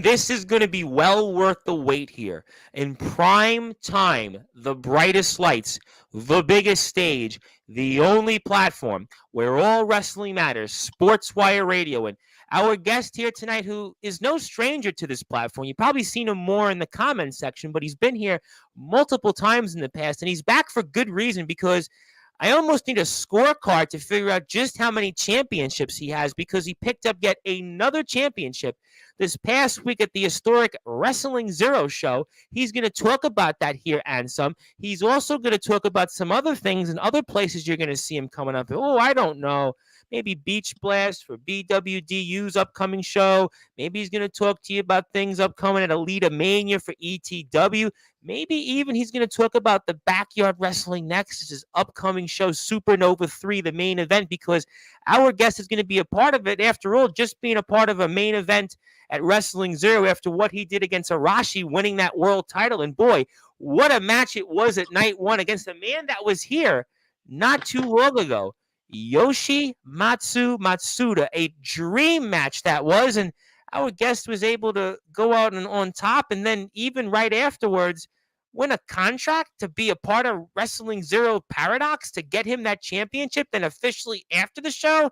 This is going to be well worth the wait here. In prime time, the brightest lights, the biggest stage, the only platform where all wrestling matters, Sportswire Radio. And our guest here tonight, who is no stranger to this platform, you've probably seen him more in the comments section, but he's been here multiple times in the past, and he's back for good reason because I almost need a scorecard to figure out just how many championships he has because he picked up yet another championship this past week at the historic Wrestling Zero show. He's going to talk about that here and some. He's also going to talk about some other things and other places you're going to see him coming up. Oh, I don't know. Maybe Beach Blast for BWDU's upcoming show. Maybe he's going to talk to you about things upcoming at Elite Mania for ETW. Maybe even he's going to talk about the Backyard Wrestling Nexus' upcoming show, Supernova 3, the main event, because our guest is going to be a part of it. After all, just being a part of a main event at Wrestling Zero after what he did against Arashi, winning that world title. And boy, what a match it was at night one against a man that was here not too long ago, Yoshimatsu Matsuda. A dream match that was, and our guest was able to go out and on top, and then even right afterwards win a contract to be a part of Wrestling Zero Paradox to get him that championship. Then officially after the show,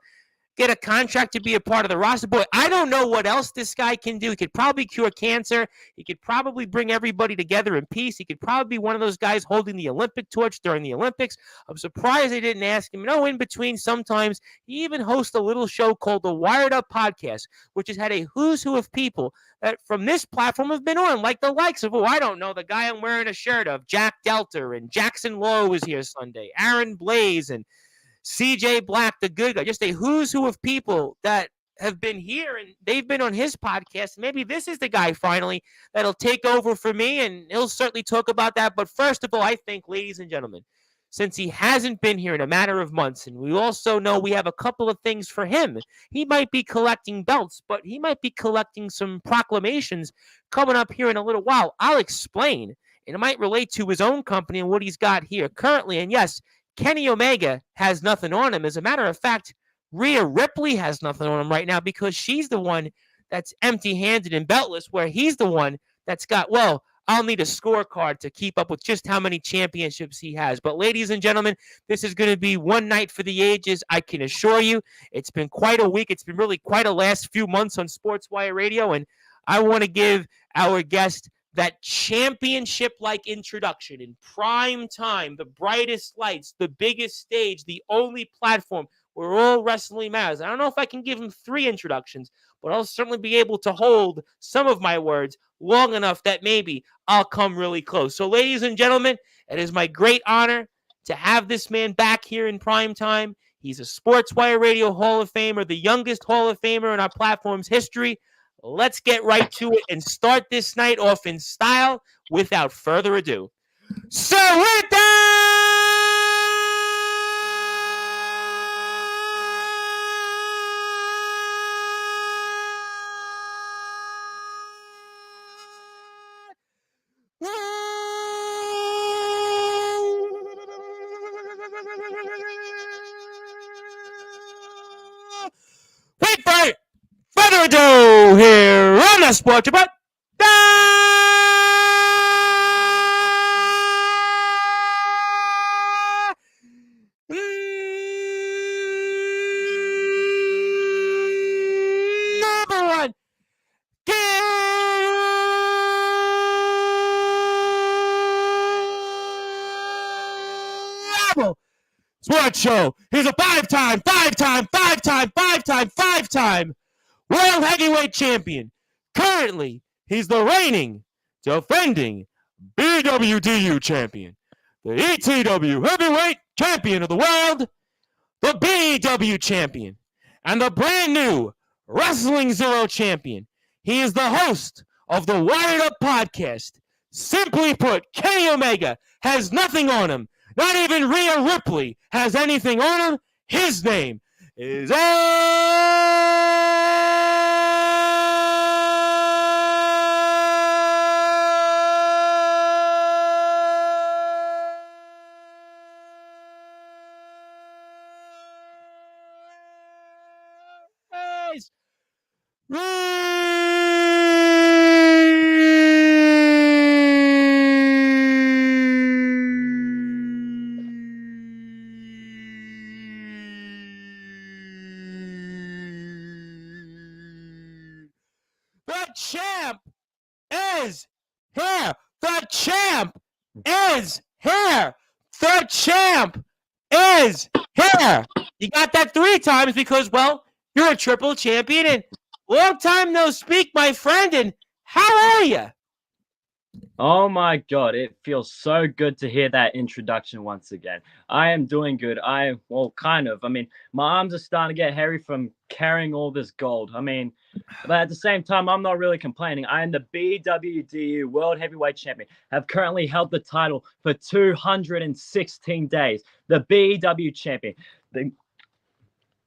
get a contract to be a part of the roster. Boy, I don't know what else this guy can do. He could probably cure cancer. He could probably bring everybody together in peace. He could probably be one of those guys holding the Olympic torch during the Olympics. I'm surprised they didn't ask him. In between, sometimes he even hosts a little show called the Wired Up Podcast, which has had a who's who of people that from this platform have been on, like the likes of, I don't know, the guy I'm wearing a shirt of, Jack Delter, and Jackson Lowe was here Sunday, Aaron Blaze, and CJ Black, the good guy, just a who's who of people that have been here and they've been on his podcast. Maybe this is the guy finally that'll take over for me, and he'll certainly talk about that. But first of all, I think, ladies and gentlemen, since he hasn't been here in a matter of months, and we also know we have a couple of things for him. He might be collecting belts, but he might be collecting some proclamations coming up here in a little while. I'll explain, and it might relate to his own company and what he's got here currently. And yes, Kenny Omega has nothing on him. As a matter of fact, Rhea Ripley has nothing on him right now because she's the one that's empty-handed and beltless, where he's the one that's got, I'll need a scorecard to keep up with just how many championships he has. But ladies and gentlemen, this is going to be one night for the ages. I can assure you it's been quite a week. It's been really quite a last few months on Sportswire Radio, and I want to give our guest that championship-like introduction in prime time, the brightest lights, the biggest stage, the only platform where all wrestling matters. I don't know if I can give him 3 introductions, but I'll certainly be able to hold some of my words long enough that maybe I'll come really close. So, ladies and gentlemen, it is my great honor to have this man back here in prime time. He's a Sportswire Radio Hall of Famer, the youngest Hall of Famer in our platform's history. Let's get right to it and start this night off in style without further ado. So with that, without further ado, here on the Sports Report. Number one, Sports Show. He's a five-time World Heavyweight Champion. Currently, he's the reigning, defending BWDU Champion, the ETW Heavyweight Champion of the World, the BW Champion, and the brand new Wrestling Zero Champion. He is the host of the Wired Up Podcast. Simply put, Kenny Omega has nothing on him. Not even Rhea Ripley has anything on him. His name is champ is here. The champ is here. The champ is here. You got that 3 times because, well, you're a triple champion. And long time no speak, my friend. And how are you? Oh my God, it feels so good to hear that introduction once again. I am doing good. Kind of. I mean, my arms are starting to get hairy from carrying all this gold. I mean, but at the same time, I'm not really complaining. I am the BWDU World Heavyweight Champion. Have currently held the title for 216 days. The BW Champion.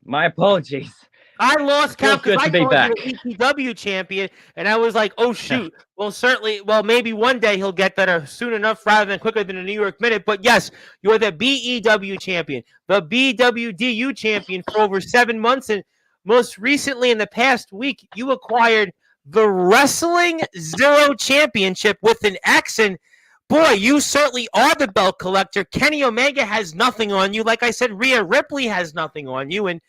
My apologies. I lost count because I called you the EPW champion, and I was like, oh, shoot. Well, maybe one day he'll get that soon enough rather than quicker than a New York minute. But yes, you're the BEW champion, the BWDU champion for over 7 months. And most recently, in the past week, you acquired the Wrestling Zero Championship with an X. And boy, you certainly are the belt collector. Kenny Omega has nothing on you. Like I said, Rhea Ripley has nothing on you. And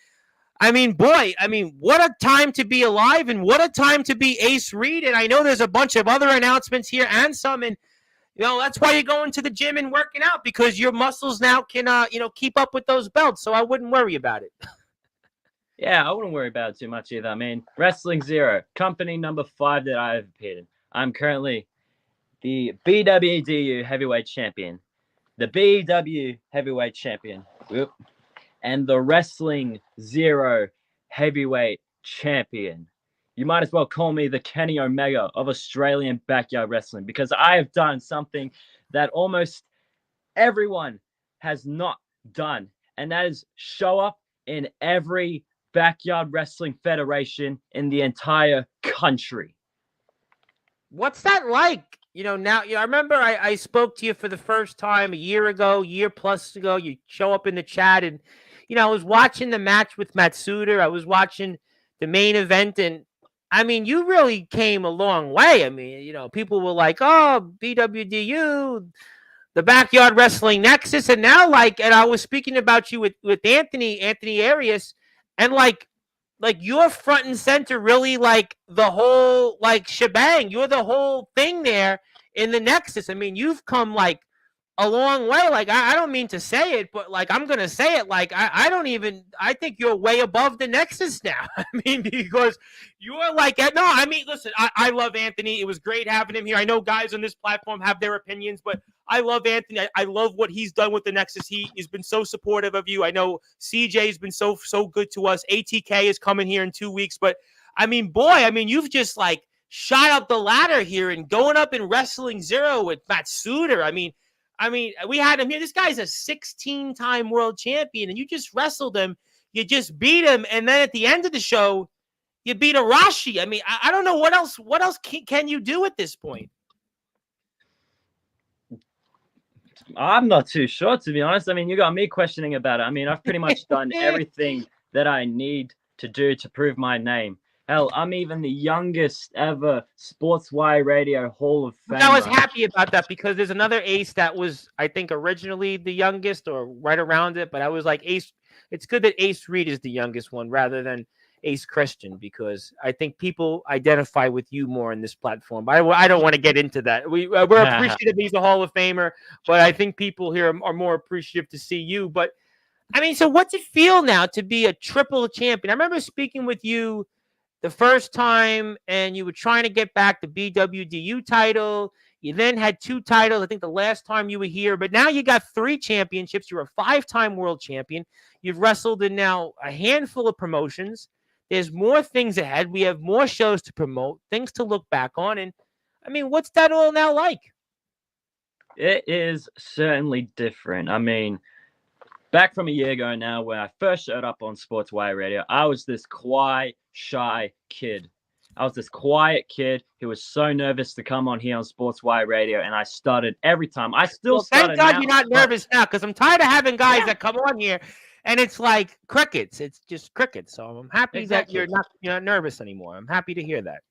I mean, what a time to be alive and what a time to be Ace Reed. And I know there's a bunch of other announcements here and some. And, that's why you're going to the gym and working out because your muscles now can, keep up with those belts. So I wouldn't worry about it. Yeah, I wouldn't worry about it too much either. I mean, Wrestling Zero, company number 5 that I've appeared in. I'm currently the BWDU Heavyweight Champion, the BW Heavyweight Champion. Whoop. And the Wrestling Zero Heavyweight Champion. You might as well call me the Kenny Omega of Australian backyard wrestling because I have done something that almost everyone has not done, and that is show up in every backyard wrestling federation in the entire country. What's that like? Now I remember I spoke to you for the first time a year plus ago. You show up in the chat and I was watching the match with Matsuda. I was watching the main event. And, I mean, you really came a long way. I mean, people were like, oh, BWDU, the Backyard Wrestling Nexus. And now, and I was speaking about you with Anthony Arias. And, you're front and center, really, the whole, shebang. You're the whole thing there in the Nexus. I mean, you've come, a long way. I don't mean to say it, but I'm gonna say it. I think you're way above the Nexus now. I mean, because you're listen, I love Anthony. It was great having him here. I know guys on this platform have their opinions, but I love Anthony. I love what he's done with the Nexus. He's been so supportive of you. I know CJ's been so good to us. ATK is coming here in 2 weeks, but I mean, you've just shot up the ladder here and going up in Wrestling Zero with Matsuda. I mean, we had him here. This guy's a 16-time world champion, and you just wrestled him. You just beat him, and then at the end of the show, you beat Arashi. I mean, I don't know what else can you do at this point? I'm not too sure, to be honest. I mean, you got me questioning about it. I mean, I've pretty much done everything that I need to do to prove my name. Hell, I'm even the youngest ever Sportswire Radio Hall of Fame. I was happy about that because there's another Ace that was, I think, originally the youngest or right around it. But I was like, Ace, it's good that Ace Reed is the youngest one rather than Ace Christian because I think people identify with you more in this platform. But I don't want to get into that. We're appreciative he's a Hall of Famer, but I think people here are more appreciative to see you. But, I mean, so what's it feel now to be a triple champion? I remember speaking with you the first time, and you were trying to get back the BWDU title. You then had 2 titles, I think the last time you were here. But now you got 3 championships. You're a 5-time world champion. You've wrestled in now a handful of promotions. There's more things ahead. We have more shows to promote, things to look back on. And, I mean, what's that all now like? It is certainly different. I mean, back from a year ago now, when I first showed up on Sportswire Radio, I was this quiet, shy kid. I was this quiet kid who was so nervous to come on here on Sportswire Radio, and I started every time. I still started. Thank God you're not nervous now, because I'm tired of having guys that come on here, and it's like crickets. It's just crickets. So I'm happy that you're not nervous anymore. I'm happy to hear that.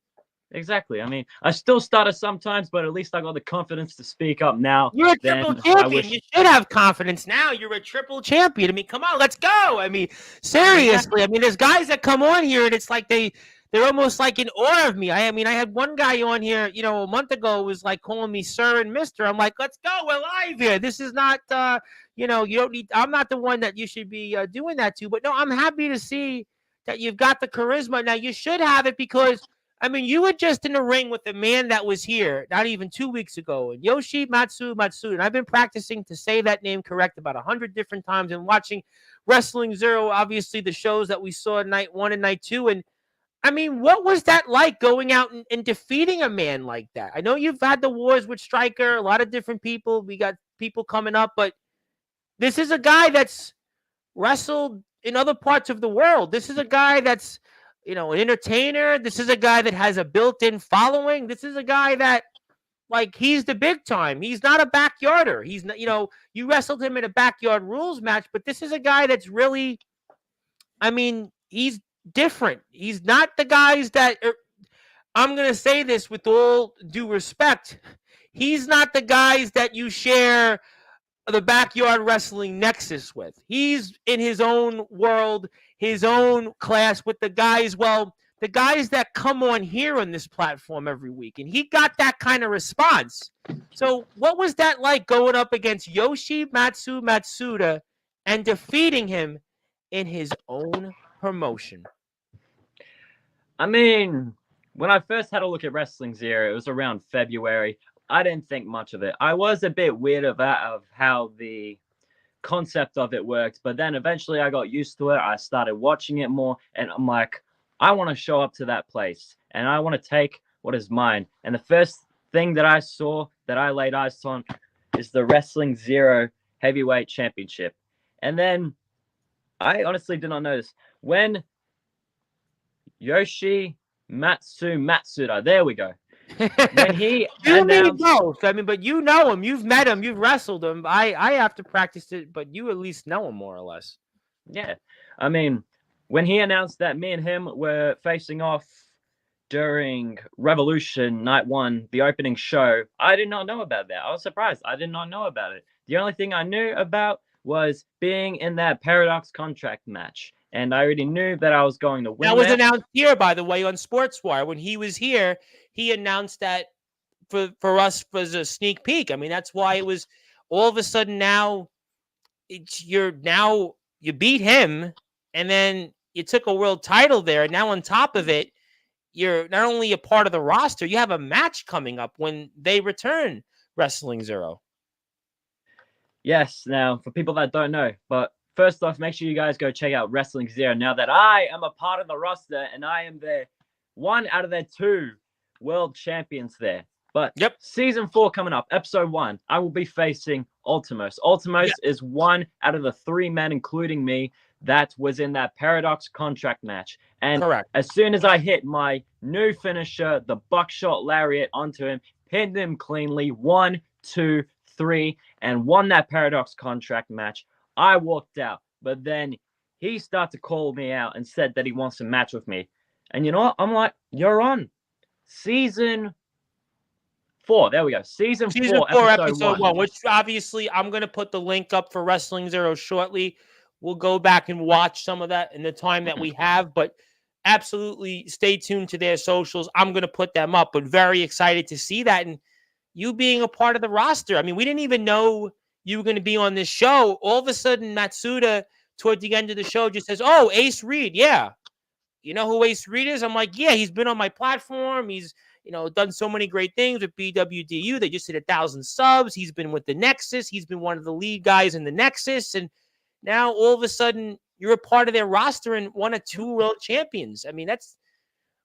Exactly. I mean, I still stutter sometimes, but at least I got the confidence to speak up now. You're a triple champion. You should have confidence now. You're a triple champion. I mean, come on, let's go. I mean, seriously. I mean, there's guys that come on here, and it's like they they're almost like in awe of me. I mean, I had one guy on here, a month ago was like calling me sir and mister. I'm like, let's go, we're live here. This is not, you don't need. I'm not the one that you should be doing that to. But no, I'm happy to see that you've got the charisma. Now you should have it because. I mean, you were just in the ring with the man that was here not even 2 weeks ago, and Yoshi Matsuda. And I've been practicing to say that name correct about 100 different times and watching Wrestling Zero, obviously the shows that we saw night 1 and night 2. And I mean, what was that like going out and defeating a man like that? I know you've had the wars with Stryker, a lot of different people. We got people coming up, but this is a guy that's wrestled in other parts of the world. This is a guy that's an entertainer. This is a guy that has a built-in following. This is a guy that, like, he's the big time. He's not a backyarder. He's not, you wrestled him in a backyard rules match, but this is a guy that's really, I mean, he's different. He's not the guys that I'm going to say this with all due respect. He's not the guys that you share the backyard wrestling nexus with. He's in his own world, his own class with the guys that come on here on this platform every week. And he got that kind of response. So what was that like going up against Yoshi Matsuda and defeating him in his own promotion? I mean, when I first had a look at Wrestling Zero, it was around February. I didn't think much of it. I was a bit weird of how the concept of it worked, but then eventually I got used to it. I started watching it more, and I'm like, I want to show up to that place, and I want to take what is mine. And the first thing that I saw that I laid eyes on is the Wrestling Zero Heavyweight Championship. And then I honestly did not notice when Yoshi Matsuda, there we go. When he you need both. I mean, but you know him, you've met him, you've wrestled him. I have to practice it, but you at least know him more or less. Yeah, I mean, when he announced that me and him were facing off during Revolution Night 1, the opening show, I did not know about that. I was surprised. I did not know about it. The only thing I knew about was being in that Paradox contract match. And I already knew that I was going to win. That was announced here, by the way, on Sportswire. When he was here, he announced that for us was a sneak peek. I mean, that's why it was all of a sudden now you beat him, and then you took a world title there. And now on top of it, you're not only a part of the roster, you have a match coming up when they return Wrestling Zero. Yes, now, for people that don't know, but first off, make sure you guys go check out Wrestling Zero now that I am a part of the roster and I am their one out of their 2 world champions there. But Season 4 coming up, Episode 1, I will be facing Ultimos. Ultimos is one out of the 3 men, including me, that was in that Paradox contract match. And as soon as I hit my new finisher, the Buckshot Lariat, onto him, pinned him cleanly, 1, 2, 3, and won that Paradox contract match, I walked out. But then he started to call me out and said that he wants to match with me. And you know what? I'm like, you're on. Season 4. There we go. Season 4, episode 1. Which obviously I'm going to put the link up for Wrestling Zero shortly. We'll go back and watch some of that in the time that we have. But absolutely stay tuned to their socials. I'm going to put them up. But very excited to see that. And you being a part of the roster. I mean, we didn't even know you were going to be on this show. All of a sudden, Matsuda, toward the end of the show, just says, oh, Ace Reed, yeah. You know who Ace Reed is? I'm like, yeah, he's been on my platform. He's, done so many great things with BWDU. They just hit 1,000 subs. He's been with the Nexus. He's been one of the lead guys in the Nexus. And now, all of a sudden, you're a part of their roster and one of 2 world champions. I mean, that's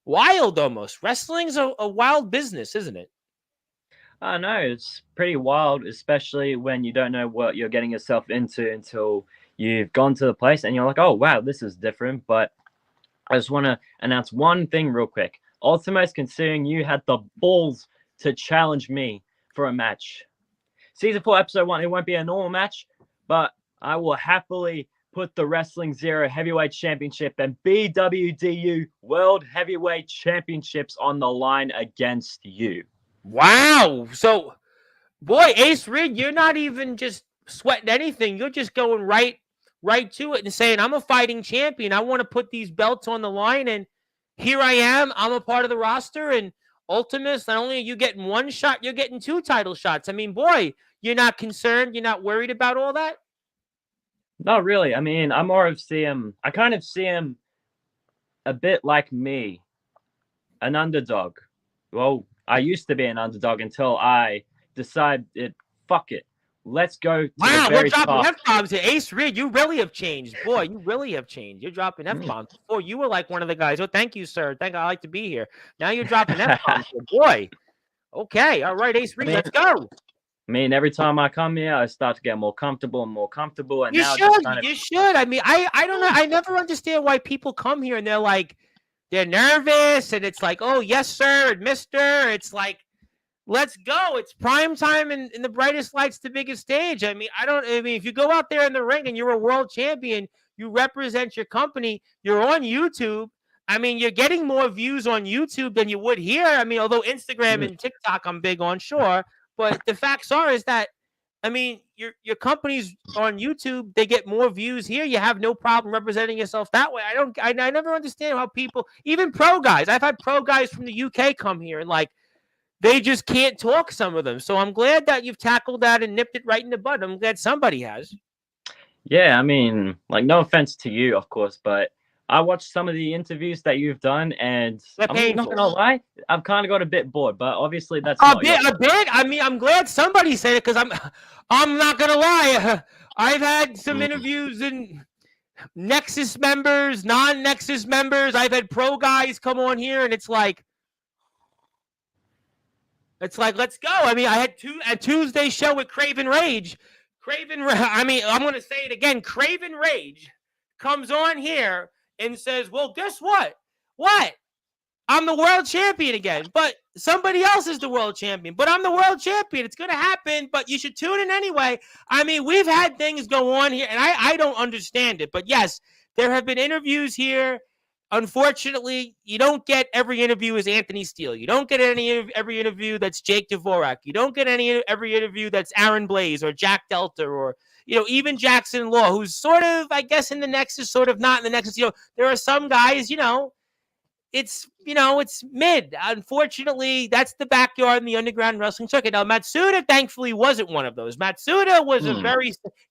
wild almost. Wrestling's a wild business, isn't it? I know, it's pretty wild, especially when you don't know what you're getting yourself into until you've gone to the place and you're like, oh, wow, this is different. But I just want to announce one thing real quick. Ultimos, considering you had the balls to challenge me for a match. Season 4, Episode 1, it won't be a normal match, but I will happily put the Wrestling Zero Heavyweight Championship and BWDU World Heavyweight Championships on the line against you. Wow. So, boy, Ace Reed, you're not even just sweating anything. You're just going right to it and saying, I'm a fighting champion. I want to put these belts on the line. And here I am. I'm a part of the roster, and Ultimus, not only are you getting one shot, you're getting 2 title shots. I mean, boy, you're not concerned. You're not worried about all that? Not really. I mean, I kind of see him a bit like me, an underdog. Well, I used to be an underdog until I decided, fuck it. Let's go to the Wow, we're very dropping top. F-bombs here. Ace Reed, you really have changed. Boy, you really have changed. You're dropping F-bombs. Before, you were like one of the guys. Oh, thank you, sir. I like to be here. Now you're dropping F-bombs here. Boy. Okay. All right, Ace Reed, let's go. I mean, every time I come here, I start to get more comfortable, and You now should. just kind of... You should. I mean, I don't know. I never understand why people come here and they're like, they're nervous, and it's like, oh, yes, sir, and mister. It's like, let's go. It's prime time in the brightest lights, the biggest stage. I mean, if you go out there in the ring and you're a world champion, you represent your company, you're on YouTube. I mean, you're getting more views on YouTube than you would here. I mean, although Instagram and TikTok I'm big on, sure. But the facts is that, I mean, your company's on YouTube, they get more views here. You have no problem representing yourself that way. I never understand how people, even pro guys, I've had pro guys from the UK come here and like, they just can't talk, some of them. So I'm glad that you've tackled that and nipped it right in the bud. I'm glad somebody has. Yeah, I mean, like, no offense to you, of course, but I watched some of the interviews that you've done, and I'm not gonna lie, I've kind of got a bit bored. But obviously, that's a bit. I mean, I'm glad somebody said it, because I'm not gonna lie. I've had some interviews and Nexus members, non-Nexus members. I've had pro guys come on here, and it's like, let's go. I mean, I had a Tuesday show with Craven Rage. I mean, I'm going to say it again. Craven Rage comes on here and says, well, guess what? What? I'm the world champion again, but somebody else is the world champion, but I'm the world champion. It's going to happen, but you should tune in anyway. I mean, we've had things go on here, and I don't understand it, but yes, there have been interviews here. Unfortunately, you don't get every interview as Anthony Steele. You don't get every interview that's Jake Dvorak. You don't get every interview that's Aaron Blaze or Jack Delta or, even Jackson Law, who's sort of, I guess, in the Nexus, sort of not in the Nexus. There are some guys, it's mid. Unfortunately, that's the backyard in the underground wrestling circuit. Now, Matsuda, thankfully, wasn't one of those. Matsuda was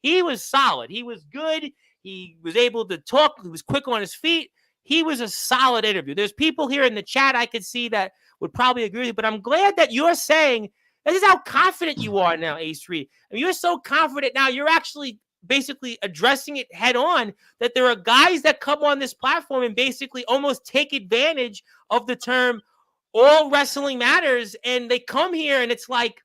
he was solid. He was good. He was able to talk. He was quick on his feet. He was a solid interview. There's people here in the chat I could see that would probably agree with you, but I'm glad that you're saying this is how confident you are now, Ace Reed. I mean, you're so confident now. You're actually basically addressing it head on, that there are guys that come on this platform and basically almost take advantage of the term all wrestling matters, and they come here and it's like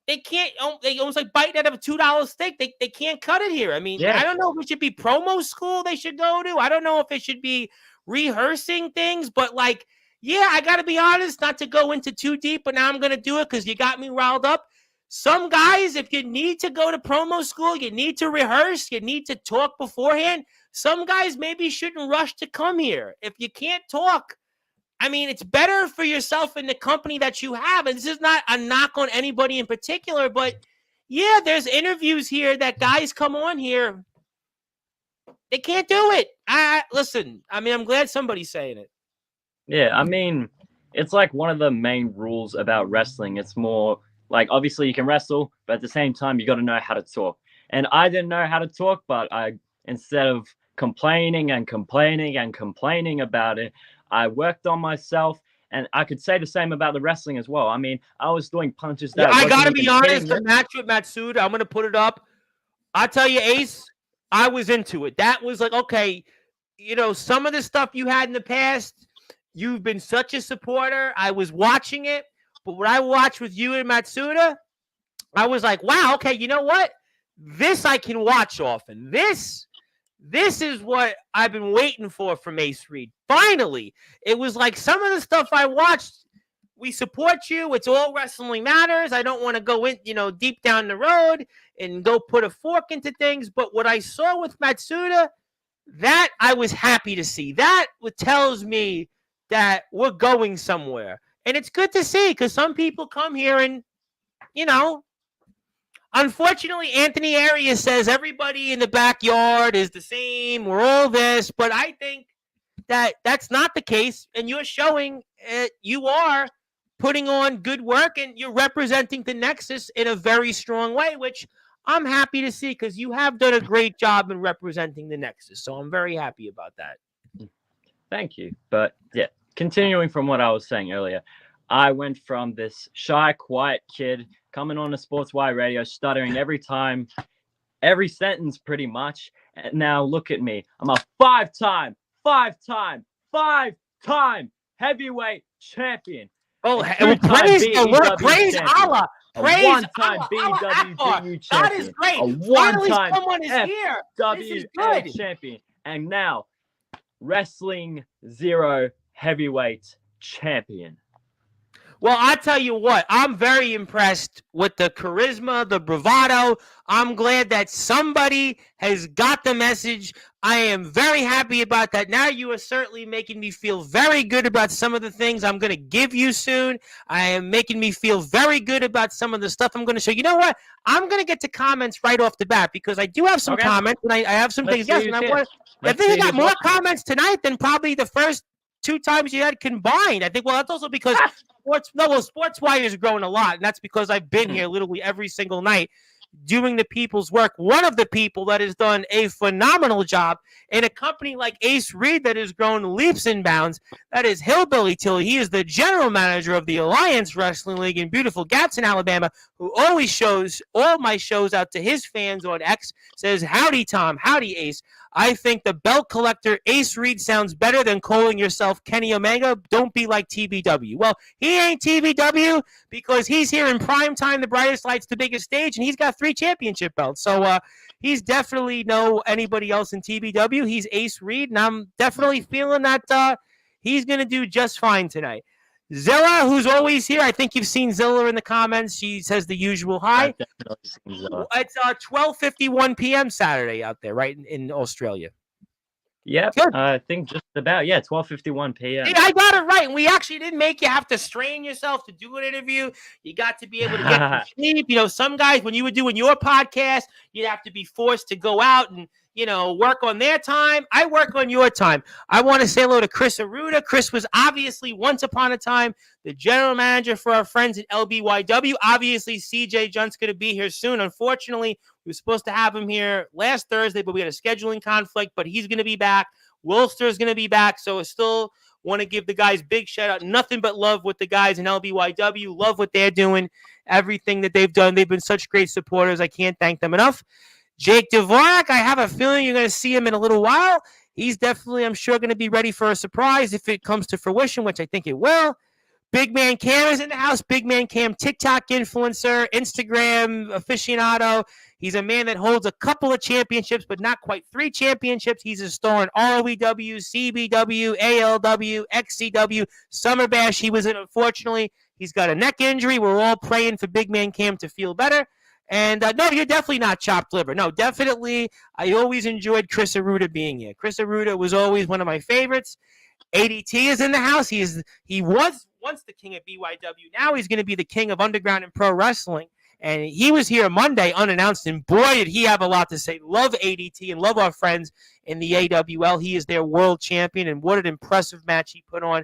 they almost like biting out of a $2 steak. They can't cut it here. I mean, yeah. I don't know if it should be promo school they should go to. I don't know if it should be rehearsing things, but like, yeah, I got to be honest, not to go into too deep, but now I'm going to do it because you got me riled up. Some guys, if you need to go to promo school, you need to rehearse, you need to talk beforehand. Some guys maybe shouldn't rush to come here. If you can't talk, I mean, it's better for yourself and the company that you have. And this is not a knock on anybody in particular, but yeah, there's interviews here that guys come on here. They can't do it. Listen, I mean, I'm glad somebody's saying it. Yeah, I mean, it's like one of the main rules about wrestling. It's more like, obviously you can wrestle, but at the same time, you got to know how to talk. And I didn't know how to talk, but instead of complaining about it, I worked on myself, and I could say the same about the wrestling as well. I mean, I was doing punches that I got to be honest, the match with Matsuda, I'm going to put it up. I'll tell you, Ace, I was into it. That was like, okay, some of the stuff you had in the past, you've been such a supporter. I was watching it, but what I watched with you and Matsuda, I was like, wow, okay, you know what? This I can watch often. This is what I've been waiting for from Ace Reed. Finally, it was like some of the stuff I watched, we support you. It's all wrestling matters. I don't want to go in, deep down the road and go put a fork into things. But what I saw with Matsuda, that I was happy to see. That tells me that we're going somewhere. And it's good to see, because some people come here and, unfortunately, Anthony Arias says everybody in the backyard is the same. We're all this. But I think that that's not the case, and you're showing you are putting on good work and you're representing the Nexus in a very strong way, which I'm happy to see because you have done a great job in representing the Nexus. So I'm very happy about that. Thank you. But yeah, continuing from what I was saying earlier, I went from this shy, quiet kid coming on a Sportswire radio, stuttering every time, every sentence pretty much. And now look at me. I'm a five-time heavyweight champion. Oh, A well, praise the two-time Lord, BEW praise champion. Allah, A praise one-time Allah, Allah Akbar. BWDU champion. That is great. A Finally, one-time someone is here. This is FWL good. champion. And now, Wrestling Zero heavyweight champion. Well, I tell you what, I'm very impressed with the charisma, the bravado. I'm glad that somebody has got the message. I am very happy about that. Now you are certainly making me feel very good about some of the things I'm going to give you soon. I am making me feel very good about some of the stuff I'm going to show. You know what? I'm going to get to comments right off the bat because I do have some comments and I have some things. Yes, and I think you got more comments tonight than probably the first 2 times you had combined. I think, well, that's also because Sportswire is growing a lot, and that's because I've been here literally every single night doing the people's work. One of the people that has done a phenomenal job in a company like Ace Reed that has grown leaps and bounds, that is Hillbilly Tilly. He is the general manager of the Alliance Wrestling League in beautiful Gadsden, Alabama, who always shows all my shows out to his fans on X, says, howdy, Tom, howdy, Ace. I think the belt collector Ace Reed sounds better than calling yourself Kenny Omega. Don't be like TBW. Well, he ain't TBW because he's here in prime time, the brightest lights, the biggest stage, and he's got 3 championship belts. So he's definitely no anybody else in TBW. He's Ace Reed, and I'm definitely feeling that he's going to do just fine tonight. Zilla, who's always here. I think you've seen Zilla in the comments. She says the usual hi. It's 12:51 p.m. Saturday out there, right, in Australia. Yep, I think just about, 12:51 p.m. Hey, I got it right. And we actually didn't make you have to strain yourself to do an interview. You got to be able to get some sleep. You know, some guys, when you were doing your podcast, you'd have to be forced to go out and, you know, work on their time. I work on your time. I want to say hello to Chris Aruda. Chris was obviously once upon a time the general manager for our friends at LBYW. Obviously, CJ Junt's going to be here soon. Unfortunately, we were supposed to have him here last Thursday, but we had a scheduling conflict, but he's going to be back. Wilster's going to be back, so I still want to give the guys big shout out. Nothing but love with the guys in LBYW. Love what they're doing, everything that they've done. They've been such great supporters. I can't thank them enough. Jake Dvorak, I have a feeling you're going to see him in a little while. He's definitely, I'm sure, going to be ready for a surprise if it comes to fruition, which I think it will. Big Man Cam is in the house. Big Man Cam, TikTok influencer, Instagram aficionado. He's a man that holds a couple of championships, but not quite 3 championships. He's a star in ROEW, CBW, ALW, XCW, Summer Bash. He was in, unfortunately. He's got a neck injury. We're all praying for Big Man Cam to feel better. And no, you're definitely not chopped liver. No, definitely. I always enjoyed Chris Aruda being here. Chris Aruda was always one of my favorites. ADT is in the house. He was once the king of BYW. Now he's going to be the king of underground and pro wrestling. And he was here Monday unannounced, and boy, did he have a lot to say. Love ADT and love our friends in the AWL. He is their world champion, and what an impressive match he put on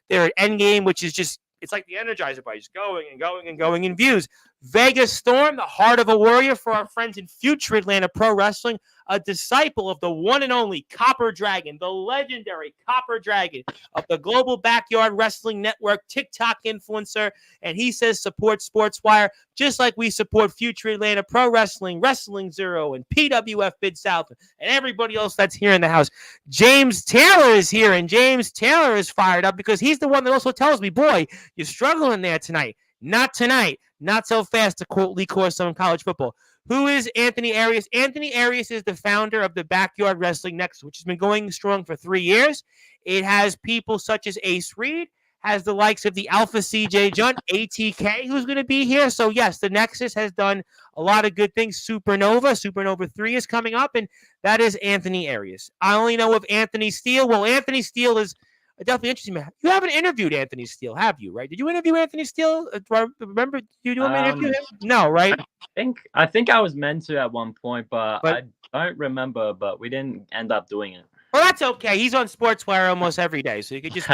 there at Endgame, which is just, it's like the Energizer Bar, just going and going and going in views. Vegas Storm, the heart of a warrior for our friends in future Atlanta Pro Wrestling, a disciple of the one and only Copper Dragon, the legendary Copper Dragon of the Global Backyard Wrestling Network, TikTok influencer, and he says support Sportswire, just like we support future Atlanta Pro Wrestling, Wrestling Zero, and PWF Mid-South, and everybody else that's here in the house. James Taylor is here, and James Taylor is fired up because he's the one that also tells me, boy, you're struggling there tonight. Not tonight. Not so fast, to quote Lee Corso in college football. Who is Anthony Arias? Anthony Arias is the founder of the Backyard Wrestling Nexus, which has been going strong for 3 years. It has people such as Ace Reed, has the likes of the Alpha CJ Junt, ATK, who's going to be here. So, yes, the Nexus has done a lot of good things. Supernova 3 is coming up, and that is Anthony Arias. I only know of Anthony Steele. Well, Anthony Steele is definitely interesting, man. You haven't interviewed Anthony Steele, have you? Right? Did you interview Anthony Steele? Do I remember you doing an interview? No, right? I think I was meant to at one point, but I don't remember. But we didn't end up doing it. Well, that's okay. He's on Sportswire almost every day, so you could just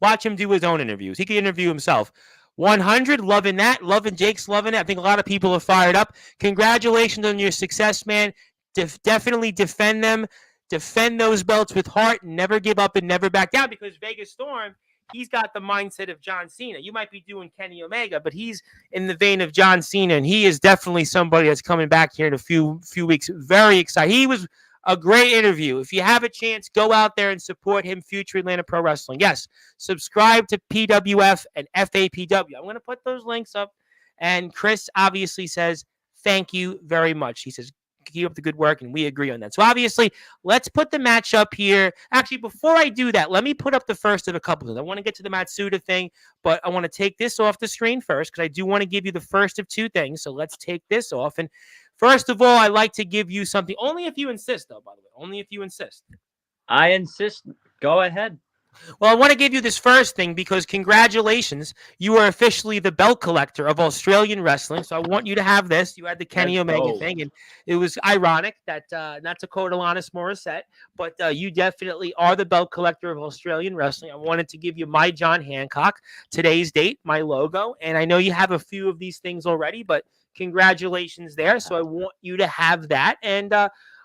watch him do his own interviews. He could interview himself. 100, loving that, loving Jake's loving it. I think a lot of people are fired up. Congratulations on your success, man. Definitely defend them. Defend those belts with heart and never give up and never back down because Vegas Storm, he's got the mindset of John Cena. You might be doing Kenny Omega, but he's in the vein of John Cena, and he is definitely somebody that's coming back here in a few weeks. Very excited. He was a great interview. If you have a chance, go out there and support him, Future Atlanta Pro Wrestling. Yes, subscribe to PWF and FAPW. I'm going to put those links up. And Chris obviously says, thank you very much. He says, keep up the good work, and we agree on that. So obviously, let's put the match up here. Actually, before I do that, let me put up the first of a couple of them. I want to get to the Matsuda thing, but I want to take this off the screen first because I do want to give you the first of two things. So let's take this off. And first of all, I like to give you something, only if you insist, though, by the way. Only if you insist. I insist. Go ahead. Well, I want to give you this first thing because congratulations, you are officially the belt collector of Australian wrestling. So I want you to have this. You had the Kenny Omega thing, and it was ironic that, not to quote Alanis Morissette, but you definitely are the belt collector of Australian wrestling. I wanted to give you my John Hancock, today's date, my logo, and I know you have a few of these things already, but congratulations there. So I want you to have that, and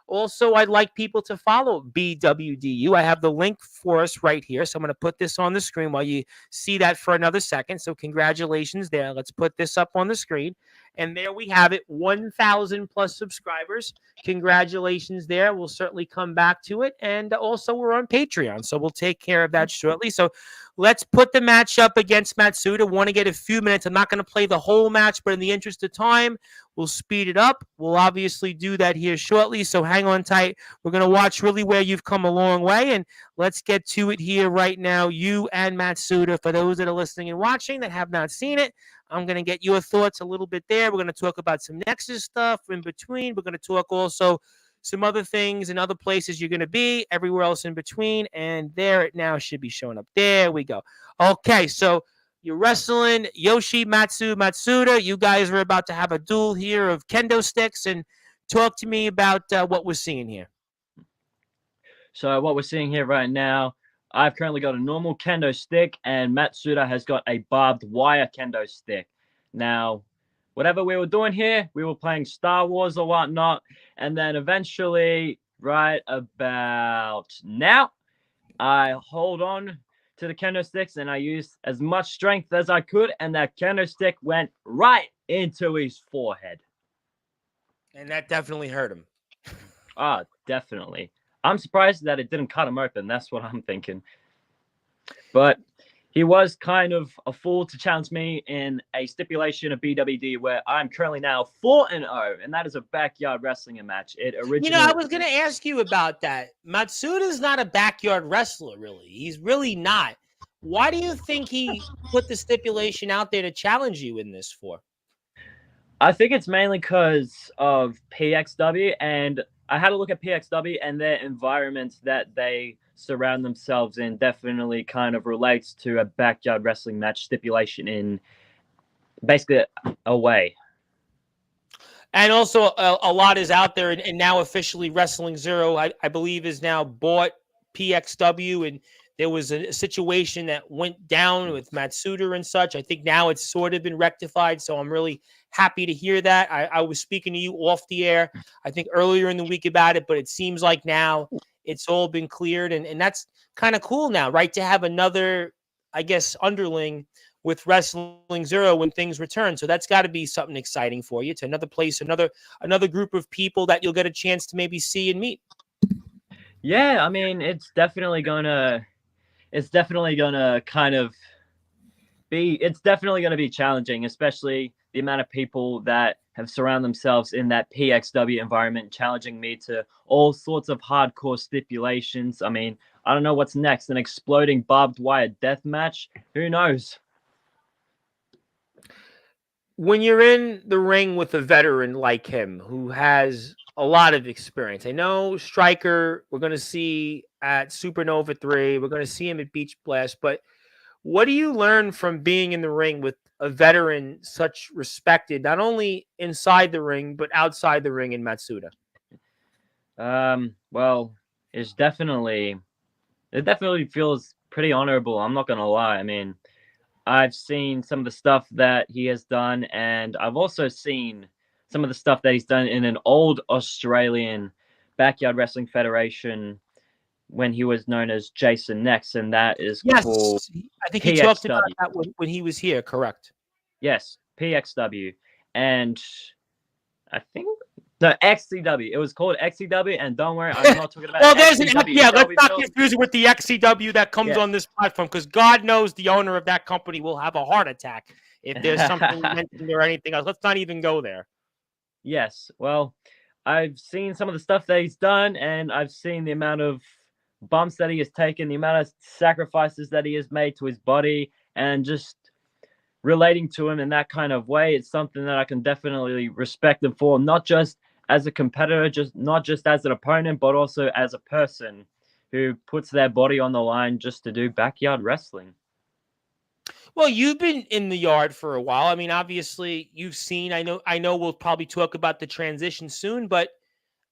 also, I'd like people to follow BWDU. I have the link for us right here. So I'm going to put this on the screen while you see that for another second. So congratulations there. Let's put this up on the screen. And there we have it, 1,000 plus subscribers. Congratulations there. We'll certainly come back to it. And also, we're on Patreon, so we'll take care of that shortly. So let's put the match up against Matsuda. Want to get a few minutes. I'm not going to play the whole match, but in the interest of time, we'll speed it up. We'll obviously do that here shortly, so hang on tight. We're going to watch really where you've come a long way, and let's get to it here right now, you and Matsuda. For those that are listening and watching that have not seen it, I'm going to get your thoughts a little bit there. We're going to talk about some Nexus stuff in between. We're going to talk also some other things and other places you're going to be, everywhere else in between, and there it now should be showing up. There we go. Okay, so you're wrestling Yoshi Matsuda. You guys are about to have a duel here of kendo sticks, and talk to me about what we're seeing here. So what we're seeing here right now, I've currently got a normal kendo stick, and Matsuda has got a barbed wire kendo stick. Now, whatever we were doing here, we were playing Star Wars or whatnot, and then eventually, right about now, I hold on to the kendo sticks, and I used as much strength as I could, and that kendo stick went right into his forehead. And that definitely hurt him. Ah, definitely. I'm surprised that it didn't cut him open. That's what I'm thinking. But he was kind of a fool to challenge me in a stipulation of BWD where I'm currently now 4-0, and that is a backyard wrestling match. It originally, I was going to ask you about that. Matsuda's not a backyard wrestler, really. He's really not. Why do you think he put the stipulation out there to challenge you in this for? I think it's mainly because of PXW, and I had a look at PXW, and their environments that they surround themselves in definitely kind of relates to a backyard wrestling match stipulation in basically a way. And also, a lot is out there, and now officially Wrestling Zero, I believe, is now bought PXW, and there was a situation that went down with Matsuda and such. I think now it's sort of been rectified, so I'm really happy to hear that. I was speaking to you off the air, I think, earlier in the week about it, but it seems like now it's all been cleared, and that's kind of cool now, right, to have another, I guess, underling with Wrestling Zero when things return. So that's got to be something exciting for you. To another place, another group of people that you'll get a chance to maybe see and meet. Yeah, I mean, it's definitely gonna kind of be, it's definitely gonna be challenging, especially the amount of people that have surrounded themselves in that PXW environment, challenging me to all sorts of hardcore stipulations. I mean, I don't know what's next, an exploding barbed wire death match? Who knows? When you're in the ring with a veteran like him who has a lot of experience, I know Stryker, we're going to see at Supernova 3, we're going to see him at Beach Blast, but what do you learn from being in the ring with a veteran such respected, not only inside the ring, but outside the ring in Matsuda? Well, is definitely it definitely feels pretty honorable. I'm not gonna lie. I mean, I've seen some of the stuff that he has done, and I've also seen some of the stuff that he's done in an old Australian backyard wrestling federation when he was known as Jason Nex, and that is called Yes, I think he talked about PXW. that when he was here. Correct. Yes, PXW. And I think no XCW. It was called XCW, and don't worry, I'm not talking about Well, the there's an XCW yeah. that Let's we not built. confuse it with the XCW that comes Yeah. on this platform, because God knows the owner of that company will have a heart attack if there's something mentioned or anything else. Let's not even go there. Yes. Well, I've seen some of the stuff that he's done, and I've seen the amount of bumps that he has taken, the amount of sacrifices that he has made to his body, and just relating to him in that kind of way. It's something that I can definitely respect him for, not just as a competitor, just not just as an opponent, but also as a person who puts their body on the line just to do backyard wrestling. Well, you've been in the yard for a while. I mean, obviously, you've seen. I know. We'll probably talk about the transition soon, but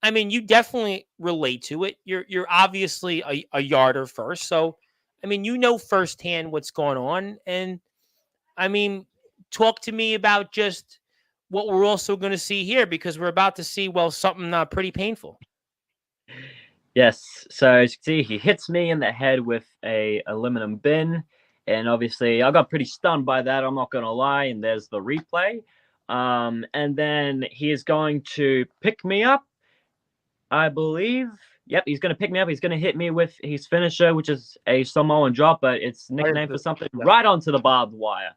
I mean, you definitely relate to it. You're obviously a yarder first, so I mean, you know firsthand what's going on, and I mean, talk to me about just what we're also going to see here, because we're about to see something pretty painful. Yes, so as you can see, he hits me in the head with a aluminum bin, and obviously I got pretty stunned by that. I'm not gonna lie, and there's the replay. And then he is going to pick me up, I believe. Yep, he's going to pick me up. He's going to hit me with his finisher, which is a Samoan drop, but it's nicknamed for something, right onto the barbed wire.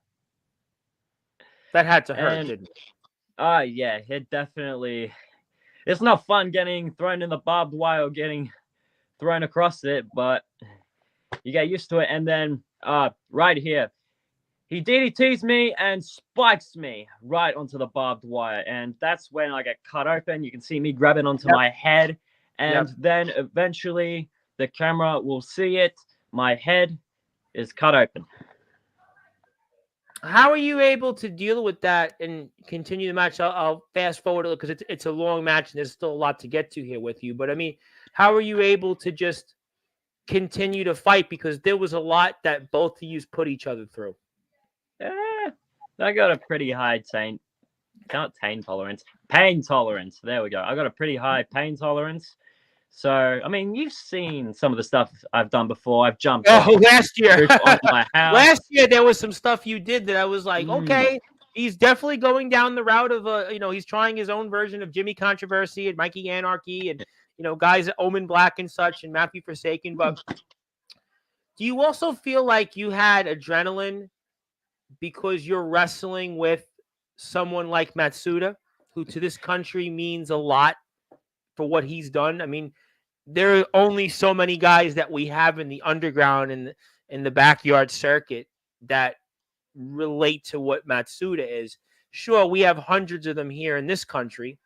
That had to hurt, And didn't it? yeah, it definitely. It's not fun getting thrown in the barbed wire or getting thrown across it, but you get used to it. And then right here, he DDTs me and spikes me right onto the barbed wire. And that's when I get cut open. You can see me grabbing onto my head. And then eventually the camera will see it. My head is cut open. How are you able to deal with that and continue the match? I'll fast forward because it's a long match and there's still a lot to get to here with you. But I mean, how are you able to just continue to fight? Because there was a lot that both of you put each other through. I got a pretty high pain tolerance. There we go. I got a pretty high pain tolerance. So, I mean, you've seen some of the stuff I've done before. I've jumped off last year. on my house. Last year, there was some stuff you did that I was like, okay, he's definitely going down the route of, he's trying his own version of Jimmy Controversy and Mikey Anarchy and, guys at Omen Black and such and Matthew Forsaken. But do you also feel like you had adrenaline because you're wrestling with someone like Matsuda, who to this country means a lot for what he's done? I mean, there are only so many guys that we have in the underground and in the backyard circuit that relate to what Matsuda is. Sure, we have hundreds of them here in this country.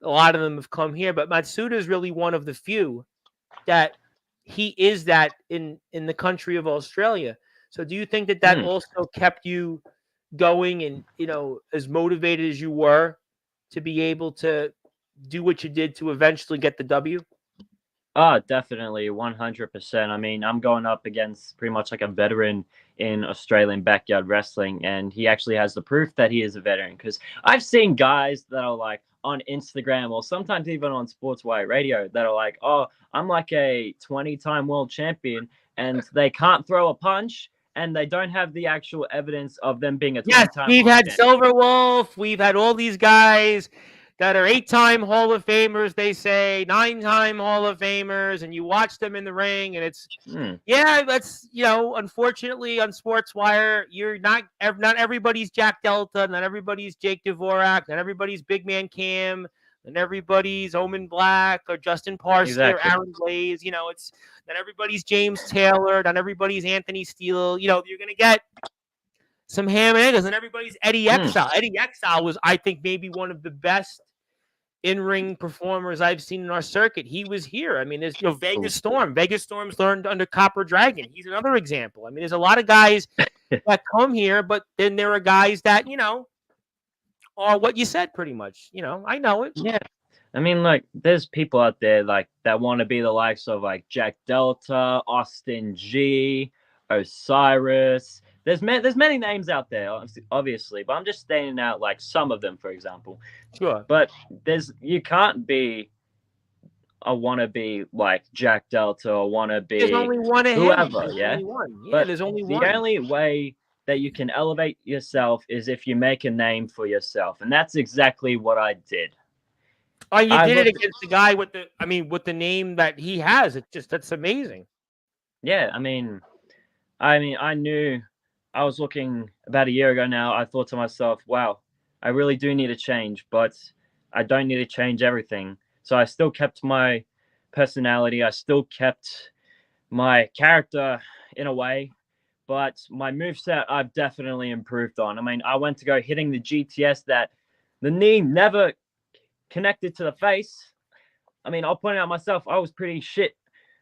A lot of them have come here, but Matsuda is really one of the few that he is that in the country of Australia. So do you think that also kept you going and, as motivated as you were to be able to do what you did to eventually get the W? Oh, definitely, 100%. I mean, I'm going up against pretty much like a veteran in Australian backyard wrestling, and he actually has the proof that he is a veteran. Because I've seen guys that are like on Instagram or sometimes even on Sportswire Radio that are like, oh, I'm like a 20-time world champion, and they can't throw a punch, and they don't have the actual evidence of them being a 20-time we've world had champion. Silver Wolf. We've had all these guys that are 8-time Hall of Famers, they say, 9-time Hall of Famers, and you watch them in the ring, and it's, that's, unfortunately on Sportswire, you're not everybody's Jack Delta, not everybody's Jake Dvorak, not everybody's Big Man Cam, not everybody's Omen Black or Justin Parsley or Aaron Blaze, it's not everybody's James Taylor, not everybody's Anthony Steele, you're going to get some ham and eggs, and everybody's Eddie Exile. Eddie Exile was, I think, maybe one of the best in-ring performers I've seen in our circuit. He was here. I mean, there's Vegas Storm. Vegas Storm's learned under Copper Dragon. He's another example. I mean, there's a lot of guys that come here, but then there are guys that, are what you said pretty much. I know it. Yeah. I mean, like, there's people out there like that want to be the likes of like Jack Delta, Austin G, Osiris. There's many names out there, obviously, but I'm just stating out like some of them, for example. Sure. But you can't be a wannabe like Jack Delta or There's wannabe only one of him. whoever, There's yeah. only one. Yeah, But there's only the one. only way that you can elevate yourself is if you make a name for yourself, and that's exactly what I did. Oh, you I did it looked, against the guy with the name that he has. That's amazing. yeah. I knew I was looking about a year ago now. I thought to myself, wow, I really do need to change, but I don't need to change everything. So I still kept my personality. I still kept my character in a way, but my moveset I've definitely improved on. I mean, I went to go hitting the GTS that the knee never connected to the face. I mean, I'll point out myself, I was pretty shit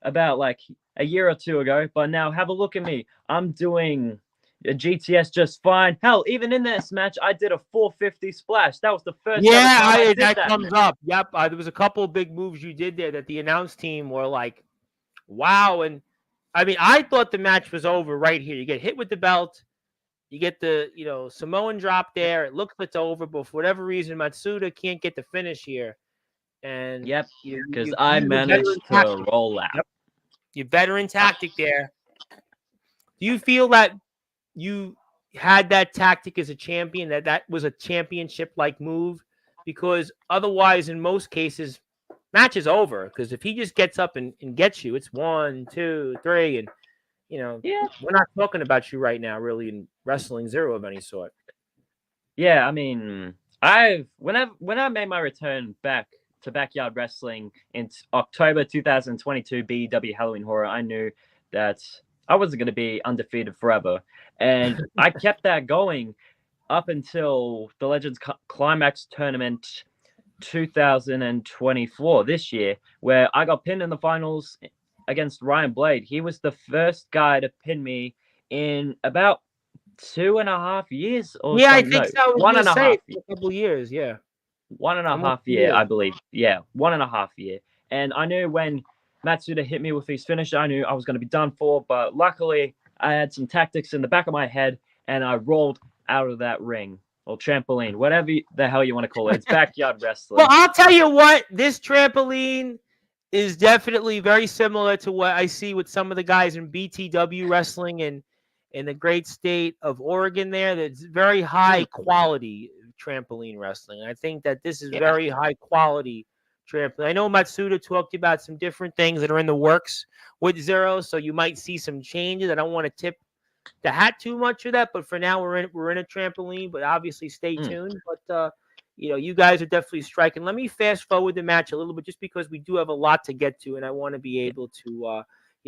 about like a year or two ago, but now have a look at me. I'm doing a GTS just fine. Hell, even in this match, I did a 450 splash. That was the first ever time I did that that. comes up. Yep, there was a couple of big moves you did there that the announce team were like, "Wow!" And I mean, I thought the match was over right here. You get hit with the belt, you get the Samoan drop there. It looks like it's over, but for whatever reason, Matsuda can't get the finish here. And Yep, you because you I use a veteran managed to tactic. roll out. Yep, your veteran tactic there. Do you feel that you had that tactic as a champion, that was a championship like move? Because otherwise, in most cases, match is over. Because if he just gets up and gets you, it's 1, 2, 3, and Yeah, we're not talking about you right now, really, in wrestling zero of any sort. yeah. I mean, when I made my return back to backyard wrestling in October 2022 BEW Halloween Horror, I knew that I wasn't going to be undefeated forever, and I kept that going up until the Legends Climax Tournament 2024 this year, where I got pinned in the finals against Ryan Blade. He was the first guy to pin me in about 2.5 years or Yeah, I something. think No, so. I was one gonna and a say half. it for a couple years. Yeah, One and a almost half 2 year, years. I believe. Yeah, 1.5 year. And I knew when Matsuda hit me with his finish, I knew I was going to be done for. But luckily, I had some tactics in the back of my head, and I rolled out of that ring or trampoline, whatever the hell you want to call it. It's backyard wrestling. Well, I'll tell you what, this trampoline is definitely very similar to what I see with some of the guys in BTW wrestling in the great state of Oregon there. That's very high quality trampoline wrestling. I think that this is Yeah. very high quality trampoline. I know Matsuda talked about some different things that are in the works with Zero, so you might see some changes. I don't want to tip the hat too much of that, but for now we're in a trampoline, but obviously stay tuned. But you guys are definitely striking. Let me fast forward the match a little bit just because we do have a lot to get to, and I want to be able to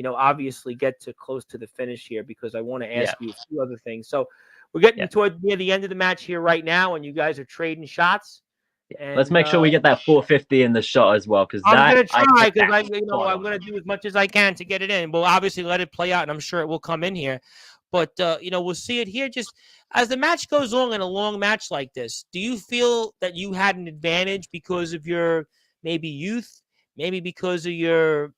obviously get to close to the finish here because I want to ask you a few other things. So we're getting toward near the end of the match here right now, and you guys are trading shots. And, let's make sure we get that 450 in the shot as well, because I'm gonna try because I'm gonna do as much as I can to get it in. We'll obviously let it play out, and I'm sure it will come in here. But we'll see it here. Just as the match goes on in a long match like this, do you feel that you had an advantage because of your maybe youth, maybe because of your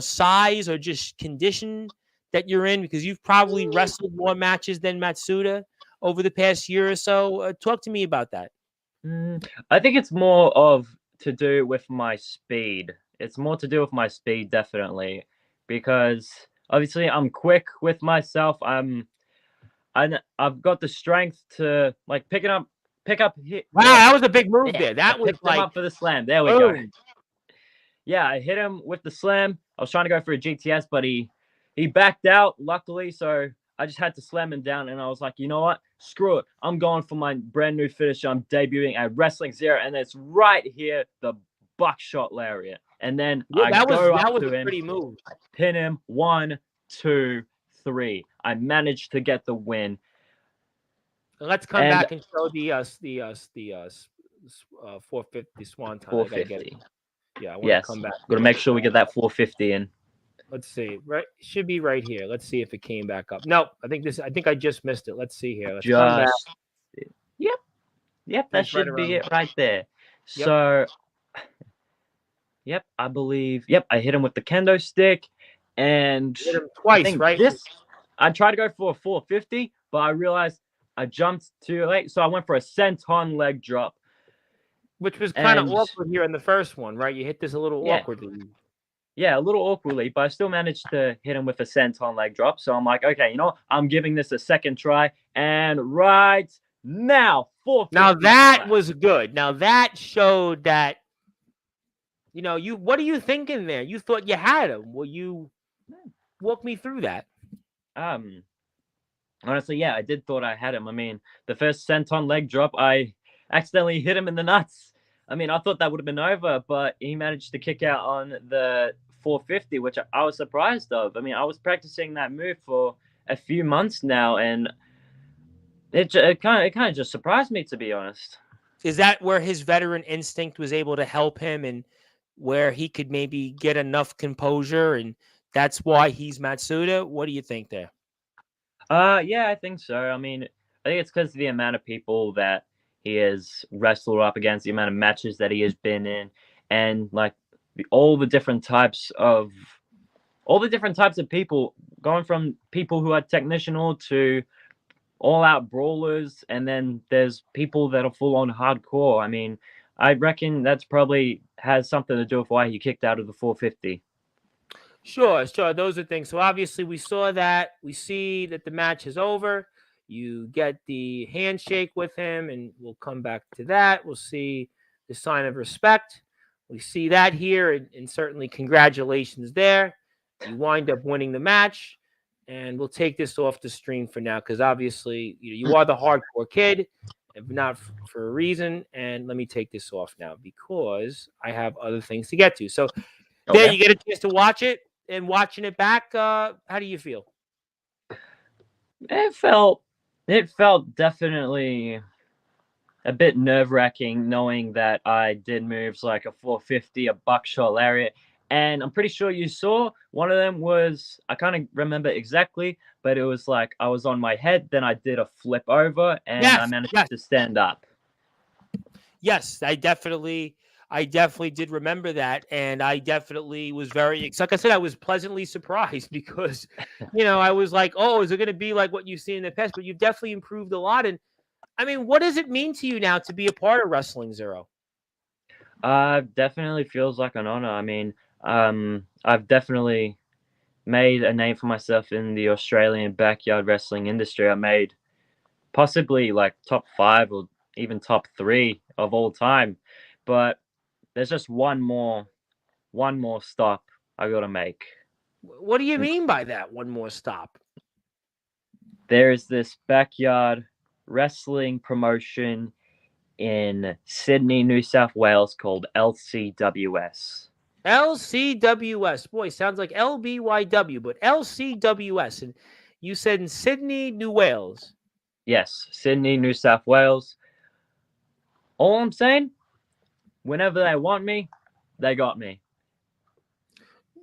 size or just condition that you're in? Because you've probably wrestled more matches than Matsuda over the past year or so. Talk to me about that. I think it's more of to do with my speed. It's more to do with my speed, definitely, because obviously I'm quick with myself. I've got the strength to like pick up. Hit. Wow, that was a big move Yeah, there. That was picked him like up for the slam. There we go. Yeah, I hit him with the slam. I was trying to go for a GTS, but he backed out. Luckily, so I just had to slam him down, and I was like, you know what? Screw it. I'm going for my brand new finisher. I'm debuting at Wrestling Zero, and it's right here, the buckshot lariat. And then that was to a him, pretty move. I pin him 1, 2, 3. I managed to get the win. Let's come back and show the 450 Swanton. 450. I want to come back. Got to make sure we get that 450 in. Let's see. Right, it should be right here. Let's see if it came back up. No, I think I just missed it. Let's see here. Let's come back. Yep, that should be it right there. Yep. So Yep, I believe. Yep, I hit him with the kendo stick, and You hit him I twice, think right? I tried to go for a 450, but I realized I jumped too late, so I went for a senton leg drop. Which was kind of And awkward here in the first one, right? You hit this a little yeah, awkwardly. yeah, a little awkwardly, but I still managed to hit him with a senton leg drop. So I'm like, okay, I'm giving this a second try, and right now, Now 450 that flat. was good. Now that showed that you. What are you thinking there? You thought you had him. Will you walk me through that? Um, Honestly, yeah, I did thought I had him. I mean, the first senton leg drop, I accidentally hit him in the nuts. I mean, I thought that would have been over, but he managed to kick out on the 450, which I was surprised of. I mean, I was practicing that move for a few months now, and it kind of just surprised me, to be honest. Is that where his veteran instinct was able to help him, and where he could maybe get enough composure, and that's why he's Matsuda? What do you think there? Yeah, I think so. I mean, I think it's because of the amount of people that he has wrestled up against, the amount of matches that he has been in, and like all the different types of people, going from people who are technicianal to all out brawlers, and then there's people that are full on hardcore. I mean, I reckon that's probably has something to do with why he kicked out of the 450. Sure, sure. Those are things. So obviously we saw that. We see that the match is over. You get the handshake with him, and we'll come back to that. We'll see the sign of respect. We see that here, and certainly congratulations there. You wind up winning the match, and we'll take this off the stream for now because obviously you are the hardcore kid, if not for a reason. And let me take this off now because I have other things to get to. So there, Okay. you get a chance to watch it, and watching it back, how do you feel? It felt it felt definitely a bit nerve wracking knowing that I did moves like a 450, a buckshot lariat, and I'm pretty sure you saw one of them was I can't remember exactly, but it was like I was on my head, then I did a flip over, and I Yes, managed yes, to stand up. yes. I definitely did remember that, and I definitely was like I said, I was pleasantly surprised because, I was like, oh, is it going to be like what you've seen in the past? But you've definitely improved a lot. And I mean, what does it mean to you now to be a part of Wrestling Zero? Definitely feels like an honor. I mean, I've definitely made a name for myself in the Australian backyard wrestling industry. I made possibly like top five or even top three of all time, but there's just one more stop I gotta make. What do you mean by that? One more stop. There is this backyard wrestling promotion in Sydney, New South Wales called LCWS. LCWS. Boy, sounds like LBYW, but LCWS. And you said in Sydney, New Wales. Yes, Sydney, New South Wales. All I'm saying, whenever they want me, they got me.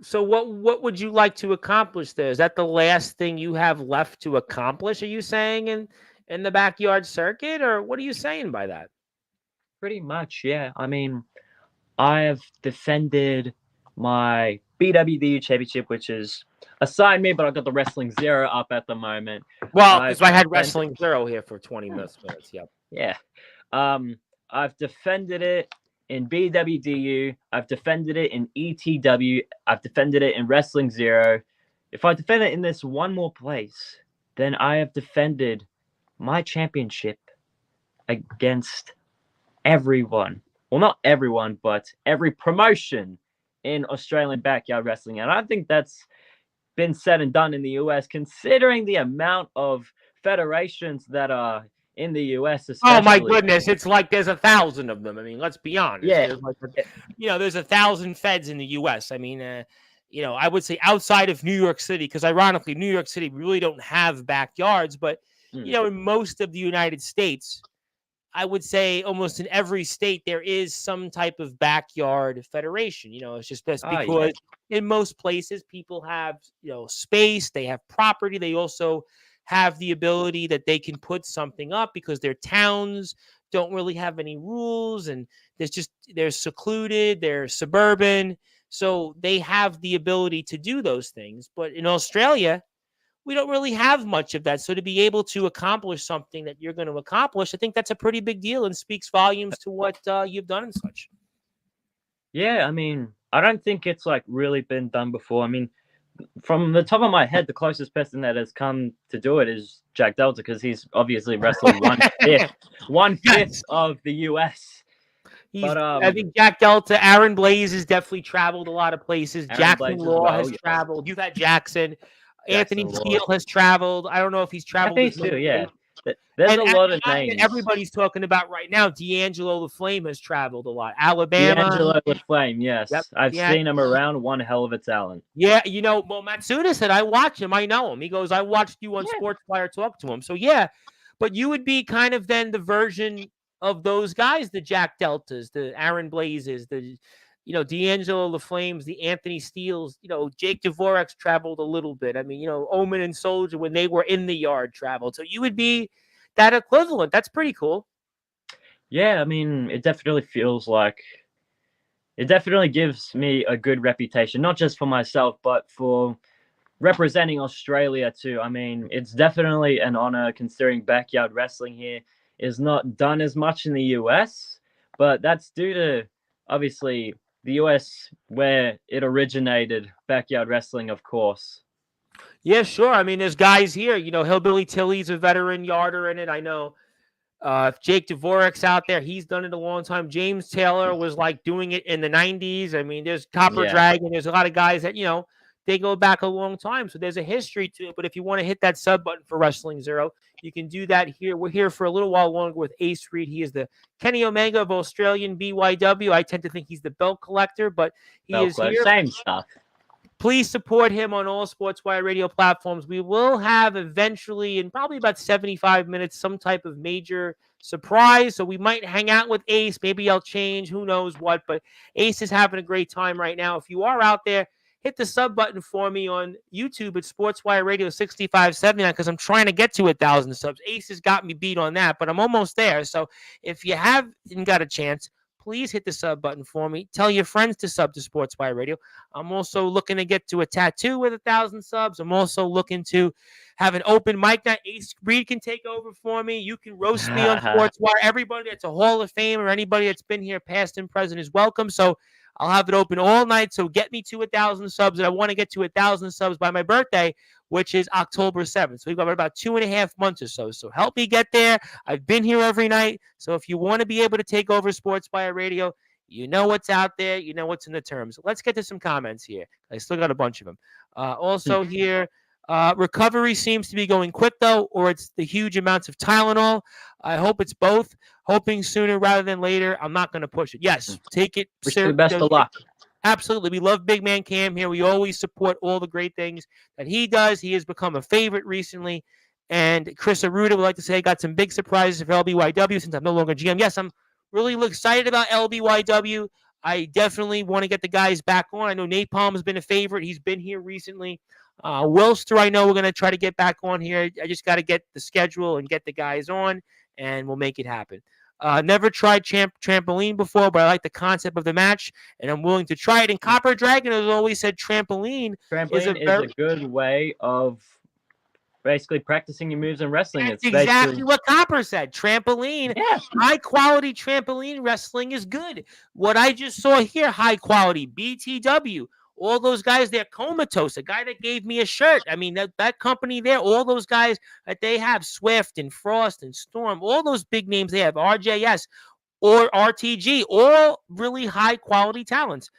So what would you like to accomplish there? Is that the last thing you have left to accomplish? Are you saying in the backyard circuit, or what are you saying by that? Pretty much, yeah. I mean, I have defended my BWDU championship, which is assigned me, but I've got the Wrestling Zero up at the moment. Well, I've because I had defended, Wrestling Zero here for 20 minutes. Yep. yeah. I've defended it in BWDU. I've defended it in ETW. I've defended it in Wrestling Zero. If I defend it in this one more place, then I have defended my championship against everyone. Well, not everyone, but every promotion in Australian backyard wrestling. And I think that's been said and done in the US, considering the amount of federations that are in the US, Oh my especially. goodness, it's like there's 1,000 of them. I mean, let's be honest. Yeah. There's there's 1,000 feds in the U.S. I mean, I would say outside of New York City, because ironically, New York City really don't have backyards, but Mm. in most of the United States, I would say almost in every state there is some type of backyard federation. It's just that's Oh, yeah. because in most places people have space, they have property, they also have the ability that they can put something up because they're towns, don't really have any rules, and they're secluded, they're suburban, so they have the ability to do those things. But in Australia, we don't really have much of that. So to be able to accomplish something that you're going to accomplish, I think that's a pretty big deal and speaks volumes to what you've done and such. Yeah, I mean, I don't think it's like really been done before. I mean, from the top of my head, the closest person that has come to do it is Jack Delta, because he's obviously wrestled one fifth Yes. of the US. He's, But I think Jack Delta, Aaron Blaze has definitely traveled a lot of places. Aaron Jackson Blaze as Law well, has yes. traveled. You've had Jackson. Jackson Anthony Law. Steele has traveled. I don't know if he's traveled These as much. two, yeah. There's a lot of names. Everybody's talking about right now. D'Angelo the Flame has traveled a lot. Alabama. D'Angelo the Flame, yes. Yep. I've seen him around. One hell of a talent. Yeah, well, Matsuda said, I watch him. I know him. He goes, I watched you on Sportswire talk to him. So, yeah, but you would be kind of then the version of those guys, the Jack Deltas, the Aaron Blazes, the, D'Angelo the Flames, the Anthony Steeles, Jake Dvorak's traveled a little bit. I mean, Omen and Soldier, when they were in the yard, traveled. So you would be that equivalent. That's pretty cool. Yeah, I mean, it definitely feels like it definitely gives me a good reputation, not just for myself, but for representing Australia too. I mean, it's definitely an honor considering backyard wrestling here is not done as much in the US, but that's due to obviously the US where it originated, backyard wrestling, of course. Yeah, sure. I mean, there's guys here, Hillbilly Tilly's a veteran yarder in it. I know if Jake Dvorak's out there, he's done it a long time. James Taylor was like doing it in the 90s. I mean, there's Copper Dragon. There's a lot of guys that, they go back a long time. So there's a history to it. But if you want to hit that sub button for Wrestling Zero, you can do that here. We're here for a little while longer with Ace Reed. He is the Kenny Omega of Australian BYW. I tend to think he's the belt collector, but he is here. Same stuff. Please support him on all Sportswire radio platforms. We will have eventually, in probably about 75 minutes, some type of major surprise. So we might hang out with Ace. Maybe I'll change. Who knows what? But Ace is having a great time right now. If you are out there, hit the sub button for me on YouTube at Sportswire Radio 6579 because I'm trying to get to 1,000 subs. Ace has got me beat on that, but I'm almost there. So if you haven't got a chance, please hit the sub button for me. Tell your friends to sub to Sportswire Radio. I'm also looking to get to a tattoo with 1,000 subs. I'm also looking to have an open mic night. Ace Reed can take over for me. You can roast me on Sportswire. Everybody that's a Hall of Fame or anybody that's been here, past and present, is welcome. So I'll have it open all night. So get me to 1,000 subs. And I want to get to 1,000 subs by my birthday, which is October 7th. So we've got about 2.5 months or so. So help me get there. I've been here every night. So if you want to be able to take over Sportswire Radio, you know what's out there. You know what's in the terms. Let's get to some comments here. I still got a bunch of them. Also here, recovery seems to be going quick, though, or it's the huge amounts of Tylenol. I hope it's both. Hoping sooner rather than later. I'm not going to push it. Yes, take it. Wish you the best of luck. Absolutely. We love Big Man Cam here. We always support all the great things that he does. He has become a favorite recently. And Chris Aruda would like to say, I got some big surprises for LBYW since I'm no longer GM. Yes, I'm really excited about LBYW. I definitely want to get the guys back on. I know Napalm has been a favorite. He's been here recently. Wilster, I know we're going to try to get back on here. I just got to get the schedule and get the guys on, and we'll make it happen. Never tried trampoline before, but I like the concept of the match, and I'm willing to try it. And Copper Dragon has always said trampoline is a good way of basically practicing your moves in wrestling. That's exactly what Copper said. Trampoline, high-quality trampoline wrestling is good. What I just saw here, high-quality, BTW, all those guys there, Comatose, a guy that gave me a shirt. I mean, that company there, all those guys that they have, Swift and Frost and Storm, all those big names they have, RJS or RTG, all really high-quality talents.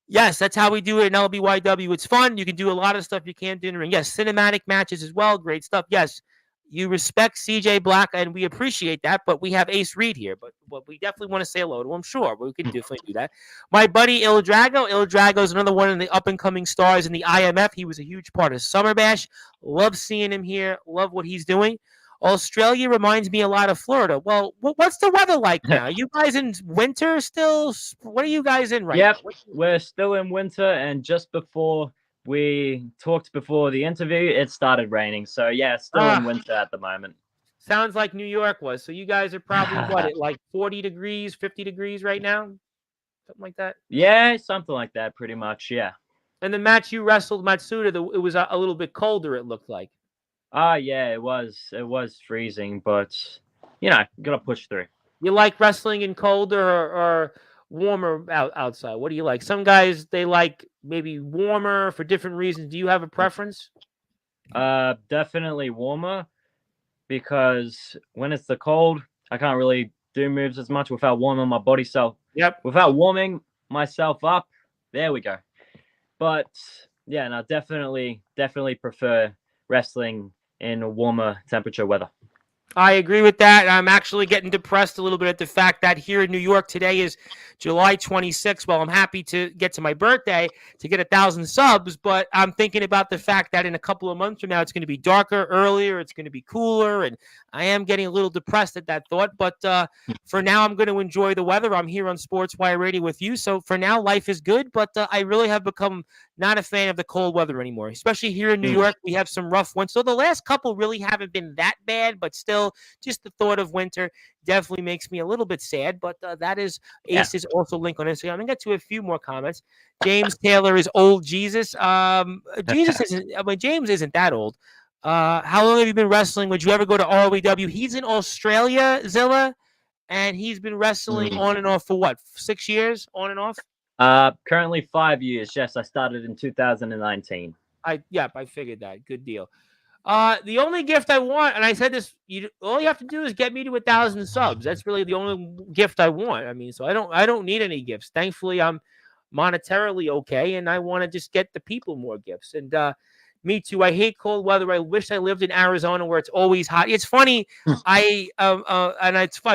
Yes, that's how we do it in LBYW. It's fun. You can do a lot of stuff you can't do in the ring. Yes, cinematic matches as well. Great stuff. Yes, you respect CJ Black, and we appreciate that, but we have Ace Reed here. But we definitely want to say hello to him. Sure, we can definitely do that. My buddy Il Drago. Il Drago is another one of the up-and-coming stars in the IMF. He was a huge part of Summer Bash. Love seeing him here. Love what he's doing. Australia reminds me a lot of Florida. Well, what's the weather like now? Are you guys in winter still? What are you guys in right now? Yep, we're still in winter, and just before we talked before the interview, it started raining. So, yeah, still in winter at the moment. Sounds like New York was. So you guys are probably what, at like 40 degrees, 50 degrees right now? Something like that. Yeah, something like that, pretty much. Yeah. And the match you wrestled Matsuda, it was a little bit colder, it looked like. Yeah, it was. It was freezing, but gotta push through. You like wrestling in colder or warmer outside? What do you like? Some guys, they like maybe warmer for different reasons. Do you have a preference? Definitely warmer, because when it's the cold, I can't really do moves as much without warming my body. So Yep. without warming myself up, there we go. But yeah, no, definitely prefer wrestling in warmer temperature weather. I agree with that. I'm actually getting depressed a little bit at the fact that here in New York today is July 26th. Well, I'm happy to get to my birthday to get 1,000 subs, but I'm thinking about the fact that in a couple of months from now, it's going to be darker, earlier, it's going to be cooler, and I am getting a little depressed at that thought. But for now, I'm going to enjoy the weather. I'm here on Sportswire Radio with you, so for now, life is good. But I really have become not a fan of the cold weather anymore, especially here in New York. We have some rough ones. So the last couple really haven't been that bad, but still, just the thought of winter definitely makes me a little bit sad. But that is Ace's also link on Instagram. I'm gonna get to a few more comments. James Taylor is old Jesus. Jesus isn't. I mean, James isn't that old. How long have you been wrestling? Would you ever go to ROEW? He's in Australia, Zilla, and he's been wrestling on and off for what, 6 years, on and off. Currently 5 years. Yes, I started in 2019. I figured that. Good deal. The only gift I want, and I said this, all you have to do is get me to 1,000 subs. That's really the only gift I want. I mean, so I don't need any gifts. Thankfully, I'm monetarily okay, and I want to just get the people more gifts. And me too. I hate cold weather. I wish I lived in Arizona where it's always hot. It's funny. I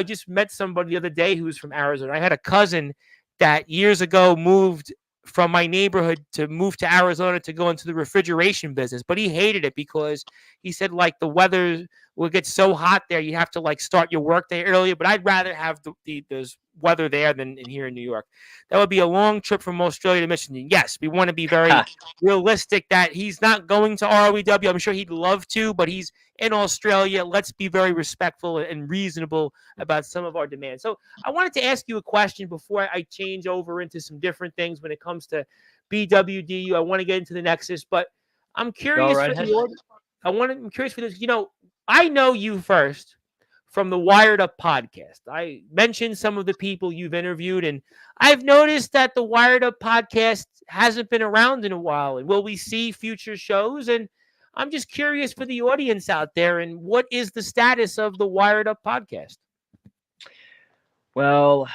just met somebody the other day who was from Arizona. I had a cousin that years ago moved from my neighborhood to move to Arizona to go into the refrigeration business, but he hated it because he said like the weather will get so hot there, you have to like start your work day earlier. But I'd rather have the weather there than here in New York. That would be a long trip from Australia to Michigan. Yes, we want to be very realistic that he's not going to ROEW. I'm sure he'd love to, but he's in Australia. Let's be very respectful and reasonable about some of our demands. So I wanted to ask you a question before I change over into some different things when it comes to BWDU. I want to get into the Nexus, but I'm curious for the audience. I'm curious for this. I know you first from the Wired Up podcast. I mentioned some of the people you've interviewed, and I've noticed that the Wired Up podcast hasn't been around in a while. And will we see future shows? And I'm just curious for the audience out there, and what is the status of the Wired Up podcast? Well,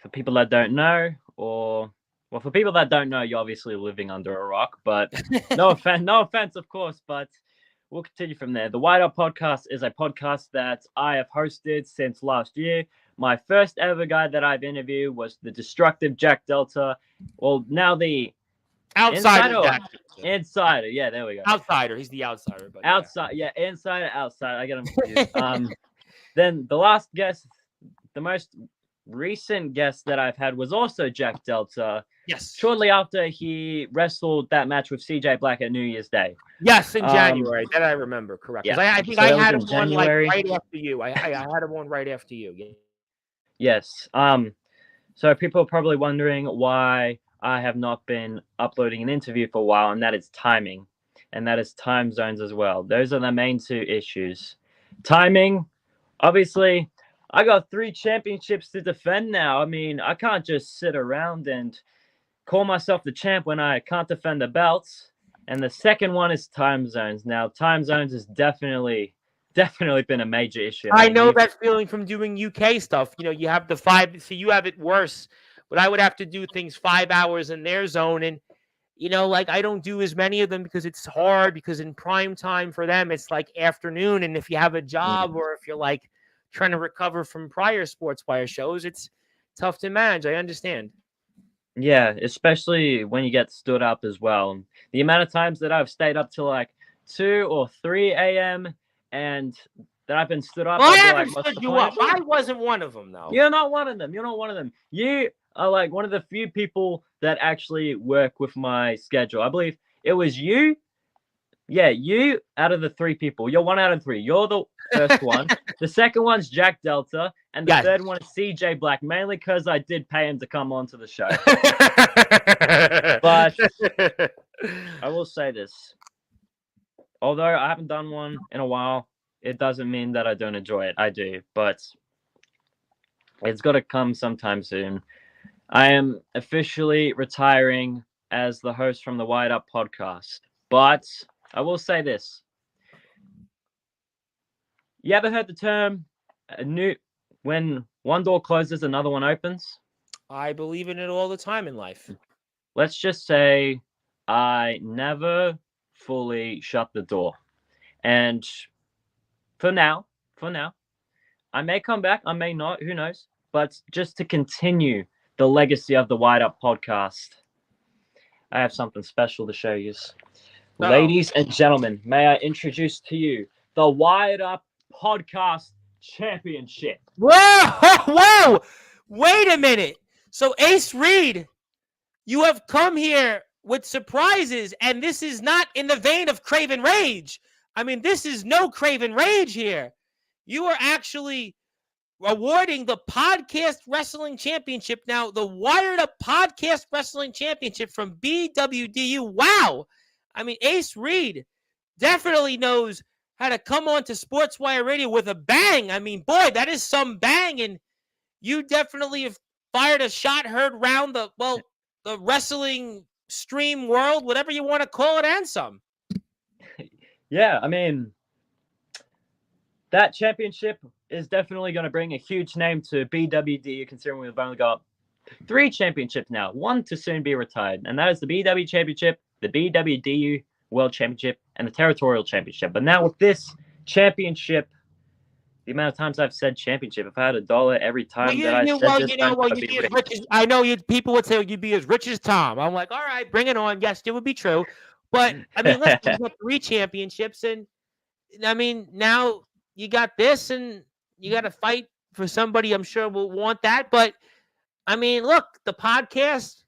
for people that don't know, for people that don't know, you're obviously living under a rock, but no offense, of course, but we'll continue from there. The Wired Up podcast is a podcast that I have hosted since last year. My first ever guy that I've interviewed was the destructive Jack Delta. Well, now the Outsider. Insider. Yeah, there we go. Outsider. He's the outsider. But insider, outsider. I get him confused. Then the last guest, the most recent guest that I've had was also Jack Delta. Yes. Shortly after he wrestled that match with CJ Black at New Year's Day. Yes, in January. That I remember correctly. Yeah. I think I had him on like right after you. I had him on right after you. Yeah. Yes. So people are probably wondering why I have not been uploading an interview for a while, and that is timing, and that is time zones as well. Those are the main two issues. Timing, obviously, I got 3 championships to defend now. I mean, I can't just sit around and call myself the champ when I can't defend the belts. And the second one is time zones. Now, time zones has definitely been a major issue. I know that feeling from doing UK stuff. You have the 5. So you have it worse. But I would have to do things 5 hours in their zone. And, like I don't do as many of them because it's hard, because in prime time for them, it's like afternoon. And if you have a job or if you're like trying to recover from prior Sportswire shows, it's tough to manage. I understand. Yeah, especially when you get stood up as well. The amount of times that I've stayed up till like 2 or 3 a.m. and that I've been stood up. Well, I haven't stood you up. I wasn't one of them, though. You're not one of them. You are like one of the few people that actually work with my schedule. I believe it was you. Yeah, you out of the 3 people. You're 1 out of 3. You're the First one. The second one's Jack Delta, and the Yes. third one is CJ Black, mainly because I did pay him to come onto the show. But I will say this. Although I haven't done one in a while, it doesn't mean that I don't enjoy it. I do, but it's got to come sometime soon. I am officially retiring as the host from the Wired Up podcast. But I will say this. You ever heard the term when one door closes, another one opens? I believe in it all the time in life. Let's just say I never fully shut the door. And for now, I may come back, I may not, who knows? But just to continue the legacy of the Wired Up podcast, I have something special to show you. Uh-oh. Ladies and gentlemen, may I introduce to you the Wired Up Podcast Championship. Whoa! Wait a minute. So Ace Reed, you have come here with surprises, and this is not in the vein of Craven Rage. I mean, this is no Craven Rage here. You are actually awarding the Podcast Wrestling Championship. Now, the Wired Up Podcast Wrestling Championship from BWDU. Wow. I mean, Ace Reed definitely knows how to come on to Sportswire Radio with a bang. I mean, boy, that is some bang. And you definitely have fired a shot heard round the wrestling stream world, whatever you want to call it, and some. Yeah, I mean, that championship is definitely going to bring a huge name to BWDU, considering we've only got 3 championships now, one to soon be retired, and that is the BW Championship, the BWDU World Championship, and the Territorial Championship. But now with this championship, the amount of times I've said championship, if I had $1 every time that I said this, you'd be as rich as, I know people would say you'd be as rich as Tom. I'm like, all right, bring it on. Yes, it would be true. But I mean, listen, you got 3 championships, and I mean, now you got this, and you got to fight for somebody. I'm sure will want that. But I mean, look, the podcast,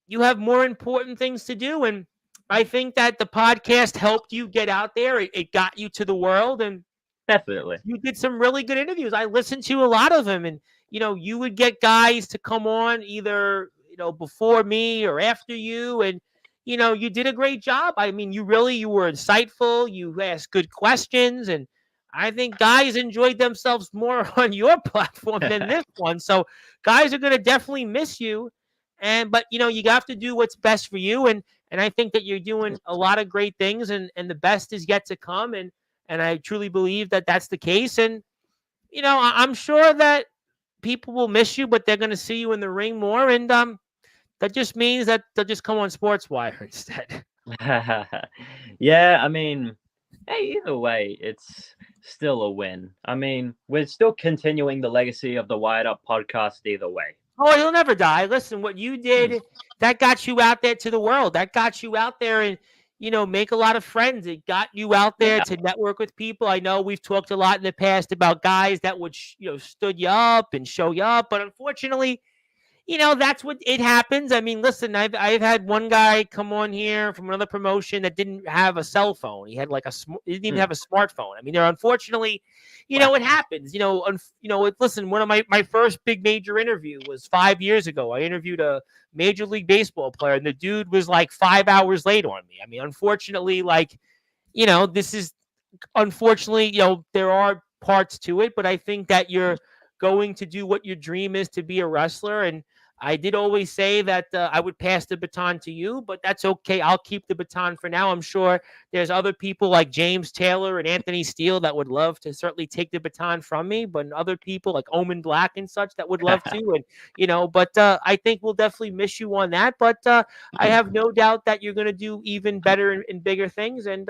you have more important things to do, and I think that the podcast helped you get out there. It got you to the world, and definitely you did some really good interviews. I listened to a lot of them, and you would get guys to come on either before me or after you, and you did a great job. I mean, you were insightful. You asked good questions, and I think guys enjoyed themselves more on your platform than this one. So guys are going to definitely miss you. But you have to do what's best for you. And I think that you're doing a lot of great things, and the best is yet to come. And I truly believe that that's the case. And, I'm sure that people will miss you, but they're going to see you in the ring more. And that just means that they'll just come on Sportswire instead. Yeah, I mean, hey, either way, it's still a win. I mean, we're still continuing the legacy of the Wired Up podcast either way. Oh, you'll never die. Listen, what you did, that got you out there to the world. That got you out there and, make a lot of friends. It got you out there to network with people. I know we've talked a lot in the past about guys that would, stood you up and show you up. But unfortunately, that's what it happens. I mean, listen, I've had one guy come on here from another promotion that didn't have a cell phone. He had he didn't even have a smartphone. I mean, unfortunately, it happens. Listen, one of my first big major interview was 5 years ago. I interviewed a Major League Baseball player, and the dude was like 5 hours late on me. I mean, unfortunately, this is unfortunately, there are parts to it, but I think that you're going to do what your dream is, to be a wrestler. And I did always say that I would pass the baton to you, but that's okay. I'll keep the baton for now. I'm sure there's other people like James Taylor and Anthony Steele that would love to certainly take the baton from me, but other people like Omen Black and such that would love to. And, but I think we'll definitely miss you on that. But I have no doubt that you're going to do even better and bigger things. And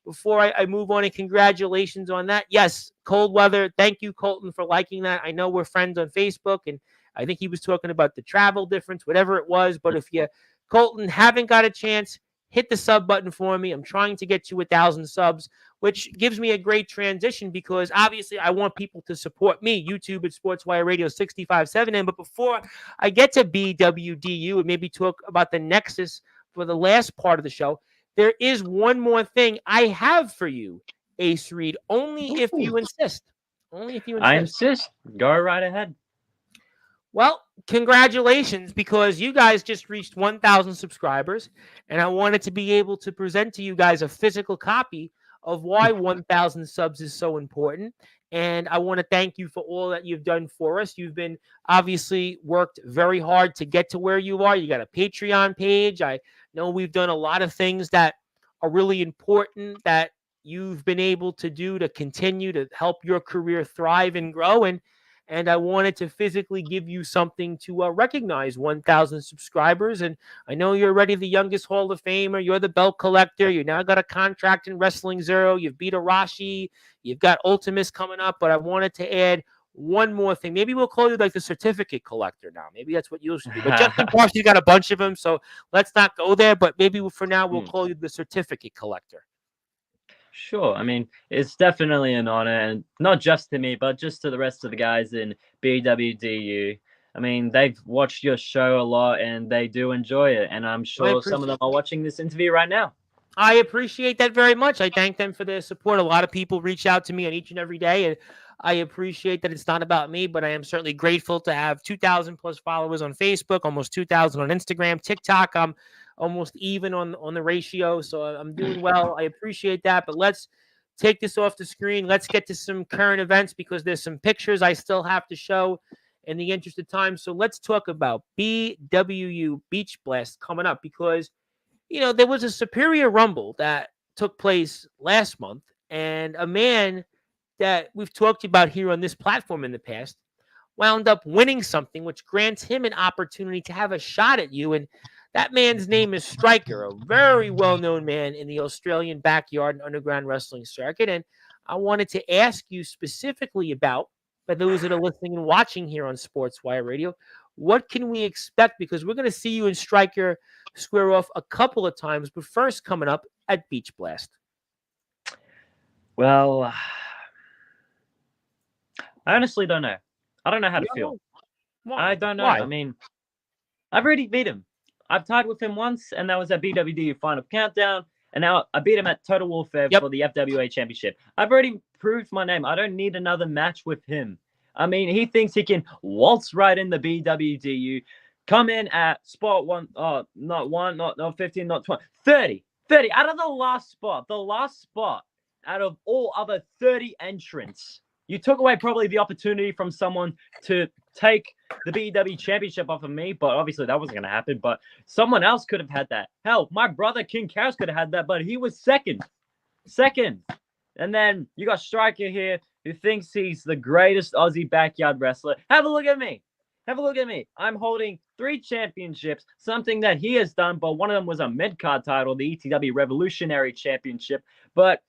before I move on, and congratulations on that. Yes, cold weather. Thank you, Colton, for liking that. I know we're friends on Facebook, and I think he was talking about the travel difference, whatever it was. But if you, Colton, haven't got a chance, hit the sub button for me. I'm trying to get to 1,000 subs, which gives me a great transition because obviously I want people to support me. YouTube at Sportswire Radio 65.7. But before I get to BWDU and maybe talk about the Nexus for the last part of the show, there is one more thing I have for you Ace Reed, only if you insist. Only if you I insist. insist. Go right ahead. Well, congratulations, because you guys just reached 1,000 subscribers, and I wanted to be able to present to you guys a physical copy of why 1,000 subs is so important. And I want to thank you for all that you've done for us. You've been obviously worked very hard to get to where you are. You got a Patreon page. I know we've done a lot of things that are really important that you've been able to do to continue to help your career thrive and grow. And I wanted to physically give you something to recognize 1,000 subscribers. And I know you're already the youngest Hall of Famer. You're the belt collector. You now got a contract in Wrestling Zero. You've beat Arashi. You've got Ultimus coming up. But I wanted to add one more thing. Maybe we'll call you like the certificate collector now. Maybe that's what you should do. But Justin Parsons got a bunch of them, so let's not go there. But maybe for now, we'll call you the certificate collector. Sure. I mean, it's definitely an honor, and not just to me, but just to the rest of the guys in BWDU. I mean, they've watched your show a lot, and they do enjoy it. And I'm sure some of them are watching this interview right now. I appreciate that very much. I thank them for their support. A lot of people reach out to me on each and every day, and I appreciate that it's not about me, but I am certainly grateful to have 2,000 plus followers on Facebook, almost 2,000 on Instagram, TikTok. I'm almost even on the ratio, so I'm doing well. I appreciate that, but let's take this off the screen. Let's get to some current events, because there's some pictures I still have to show in the interest of time. So let's talk about BWU Beach Blast coming up, because there was a Superior Rumble that took place last month, and a man that we've talked about here on this platform in the past wound up winning something which grants him an opportunity to have a shot at you. And that man's name is Striker, a very well-known man in the Australian backyard and underground wrestling circuit. And I wanted to ask you specifically about, for those that are listening and watching here on Sportswire Radio, what can we expect? Because we're going to see you and Striker square off a couple of times, but first coming up at Beach Blast. Well, I honestly don't know. I don't know how to feel. Why? I don't know. Why? I mean, I've already beat him. I've tied with him once, and that was at BWD Final Countdown. And now I beat him at Total Warfare for the FWA Championship. I've already proved my name. I don't need another match with him. I mean, he thinks he can waltz right in the BWDU, come in at spot one, not 15, not 20, 30 out of the last spot out of all other 30 entrants. You took away probably the opportunity from someone to take the BW Championship off of me, but obviously that wasn't going to happen. But someone else could have had that. Hell, my brother King Karras could have had that, but he was second. And then you got Striker here, who thinks he's the greatest Aussie backyard wrestler. Have a look at me. I'm holding 3 championships, something that he has done, but one of them was a mid-card title, the ETW Revolutionary Championship. But,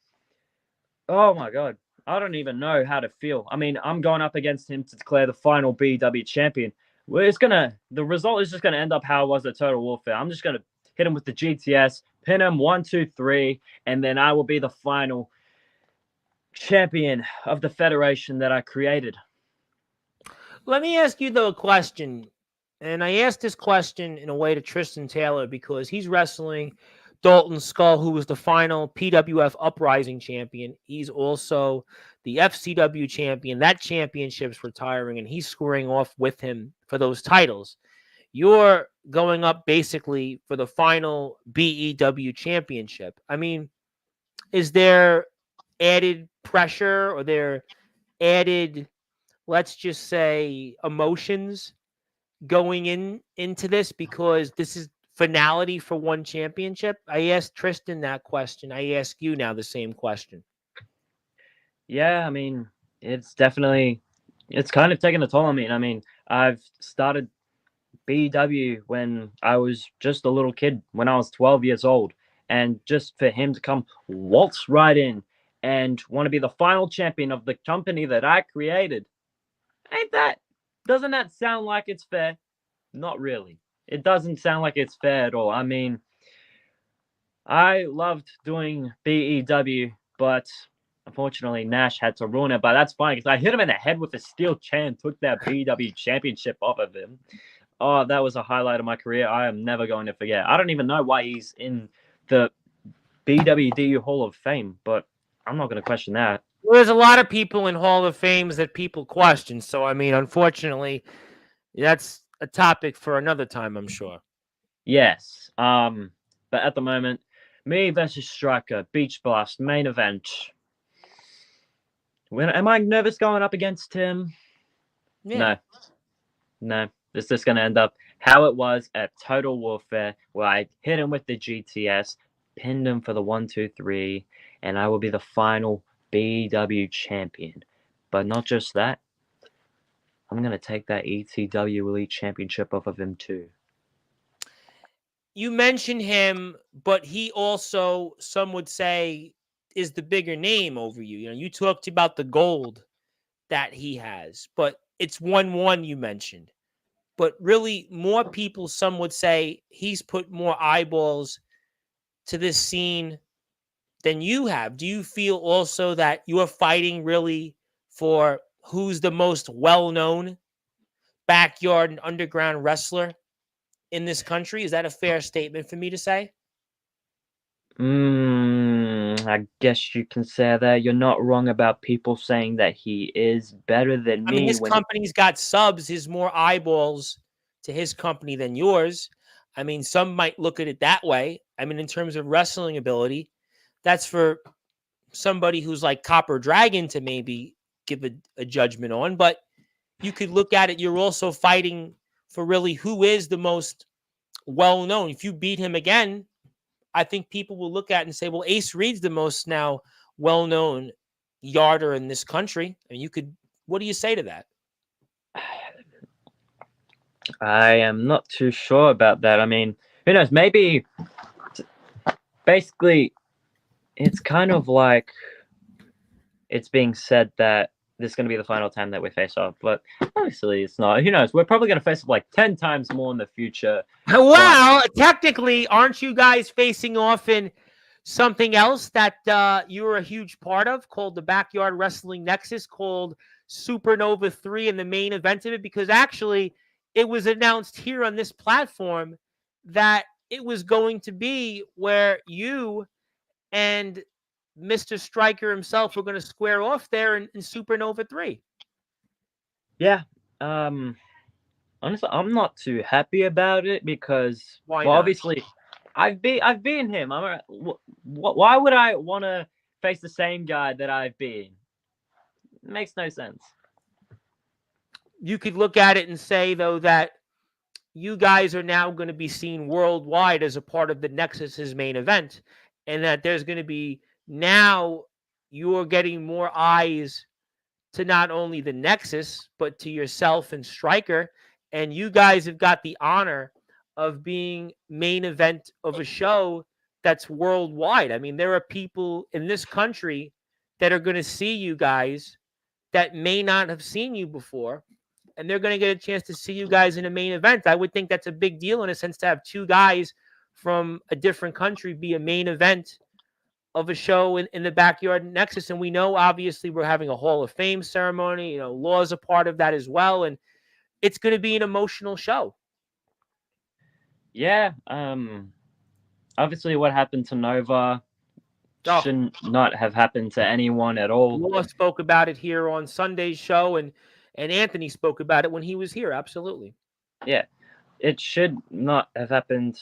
oh my God, I don't even know how to feel. I mean, I'm going up against him to declare the final BW champion. The result is just going to end up how it was at Total Warfare. I'm just going to hit him with the GTS, pin him 1, 2, 3, and then I will be the final champion of the federation that I created. Let me ask you, though, a question. And I asked this question in a way to Tristan Taylor, because he's wrestling Dalton Skull, who was the final PWF Uprising champion. He's also the FCW champion. That championship's retiring, and he's squaring off with him for those titles. You're going up basically for the final BEW championship. I mean, is there added pressure, or there added, let's just say, emotions going into this, because this is finality for one championship? I asked Tristan that question. I ask you now the same question. Yeah, I mean, it's kind of taken a toll on me. I mean, I've started BW when I was just a little kid, when I was 12 years old. And just for him to come waltz right in and want to be the final champion of the company that I created, doesn't that sound like it's fair? Not really. It doesn't sound like it's fair at all. I mean, I loved doing BEW, but unfortunately Nash had to ruin it. But that's fine, because I hit him in the head with a steel chair and took that BEW championship off of him. Oh, that was a highlight of my career. I am never going to forget. I don't even know why he's in the BWDU Hall of Fame, but I'm not going to question that. Well, there's a lot of people in Hall of Fames that people question. So, I mean, unfortunately, that's a topic for another time, I'm sure. Yes. But at the moment, me versus Striker, Beach Blast, main event. Am I nervous going up against him? Yeah. No. No. This is going to end up how it was at Total Warfare, where I hit him with the GTS, pinned him for the 1-2-3, and I will be the final BW champion. But not just that, I'm going to take that ETW Elite Championship off of him too. You mentioned him, but he also, some would say, is the bigger name over you. You know, you talked about the gold that he has, but it's 1-1 you mentioned. But really, more people, some would say, he's put more eyeballs to this scene than you have. Do you feel also that you are fighting really for who's the most well-known backyard and underground wrestler in this country? Is that a fair statement for me to say? I guess you can say that. You're not wrong about people saying that he is better than I mean, me his when company's got subs, his more eyeballs to his company than yours. I mean, some might look at it that way. I mean, in terms of wrestling ability, that's for somebody who's like Copper Dragon to maybe give a judgment on. But you could look at it, you're also fighting for really who is the most well known. If you beat him again, I think people will look at it and say, well, Ace Reed's the most now well known yarder in this country. And you could, what do you say to that? I am not too sure about that. I mean, who knows? Maybe basically it's kind of like it's being said that this is going to be the final time that we face off, but obviously it's not. Who knows? We're probably going to face off like 10 times more in the future. Well, technically, aren't you guys facing off in something else that you were a huge part of called the Backyard Wrestling Nexus, called Supernova 3, and the main event of it? Because actually, it was announced here on this platform that it was going to be where you and Mr. Striker himself were going to square off there in Supernova 3. Yeah. Honestly, I'm not too happy about it because, Why well, not? obviously, I've been him. Why would I want to face the same guy that I've been? It makes no sense. You could look at it and say, though, that you guys are now going to be seen worldwide as a part of the Nexus's main event, and that there's going to be now you're getting more eyes to not only the Nexus, but to yourself and Striker. And you guys have got the honor of being main event of a show that's worldwide. I mean, there are people in this country that are going to see you guys that may not have seen you before, and they're going to get a chance to see you guys in a main event. I would think that's a big deal in a sense to have two guys from a different country be a main event of a show in the Backyard Nexus. And we know, obviously, we're having a Hall of Fame ceremony. You know, Law's a part of that as well. And it's going to be an emotional show. Yeah. Obviously, what happened to Nova shouldn't not have happened to anyone at all. Law spoke about it here on Sunday's show, and Anthony spoke about it when he was here. Absolutely. Yeah. It should not have happened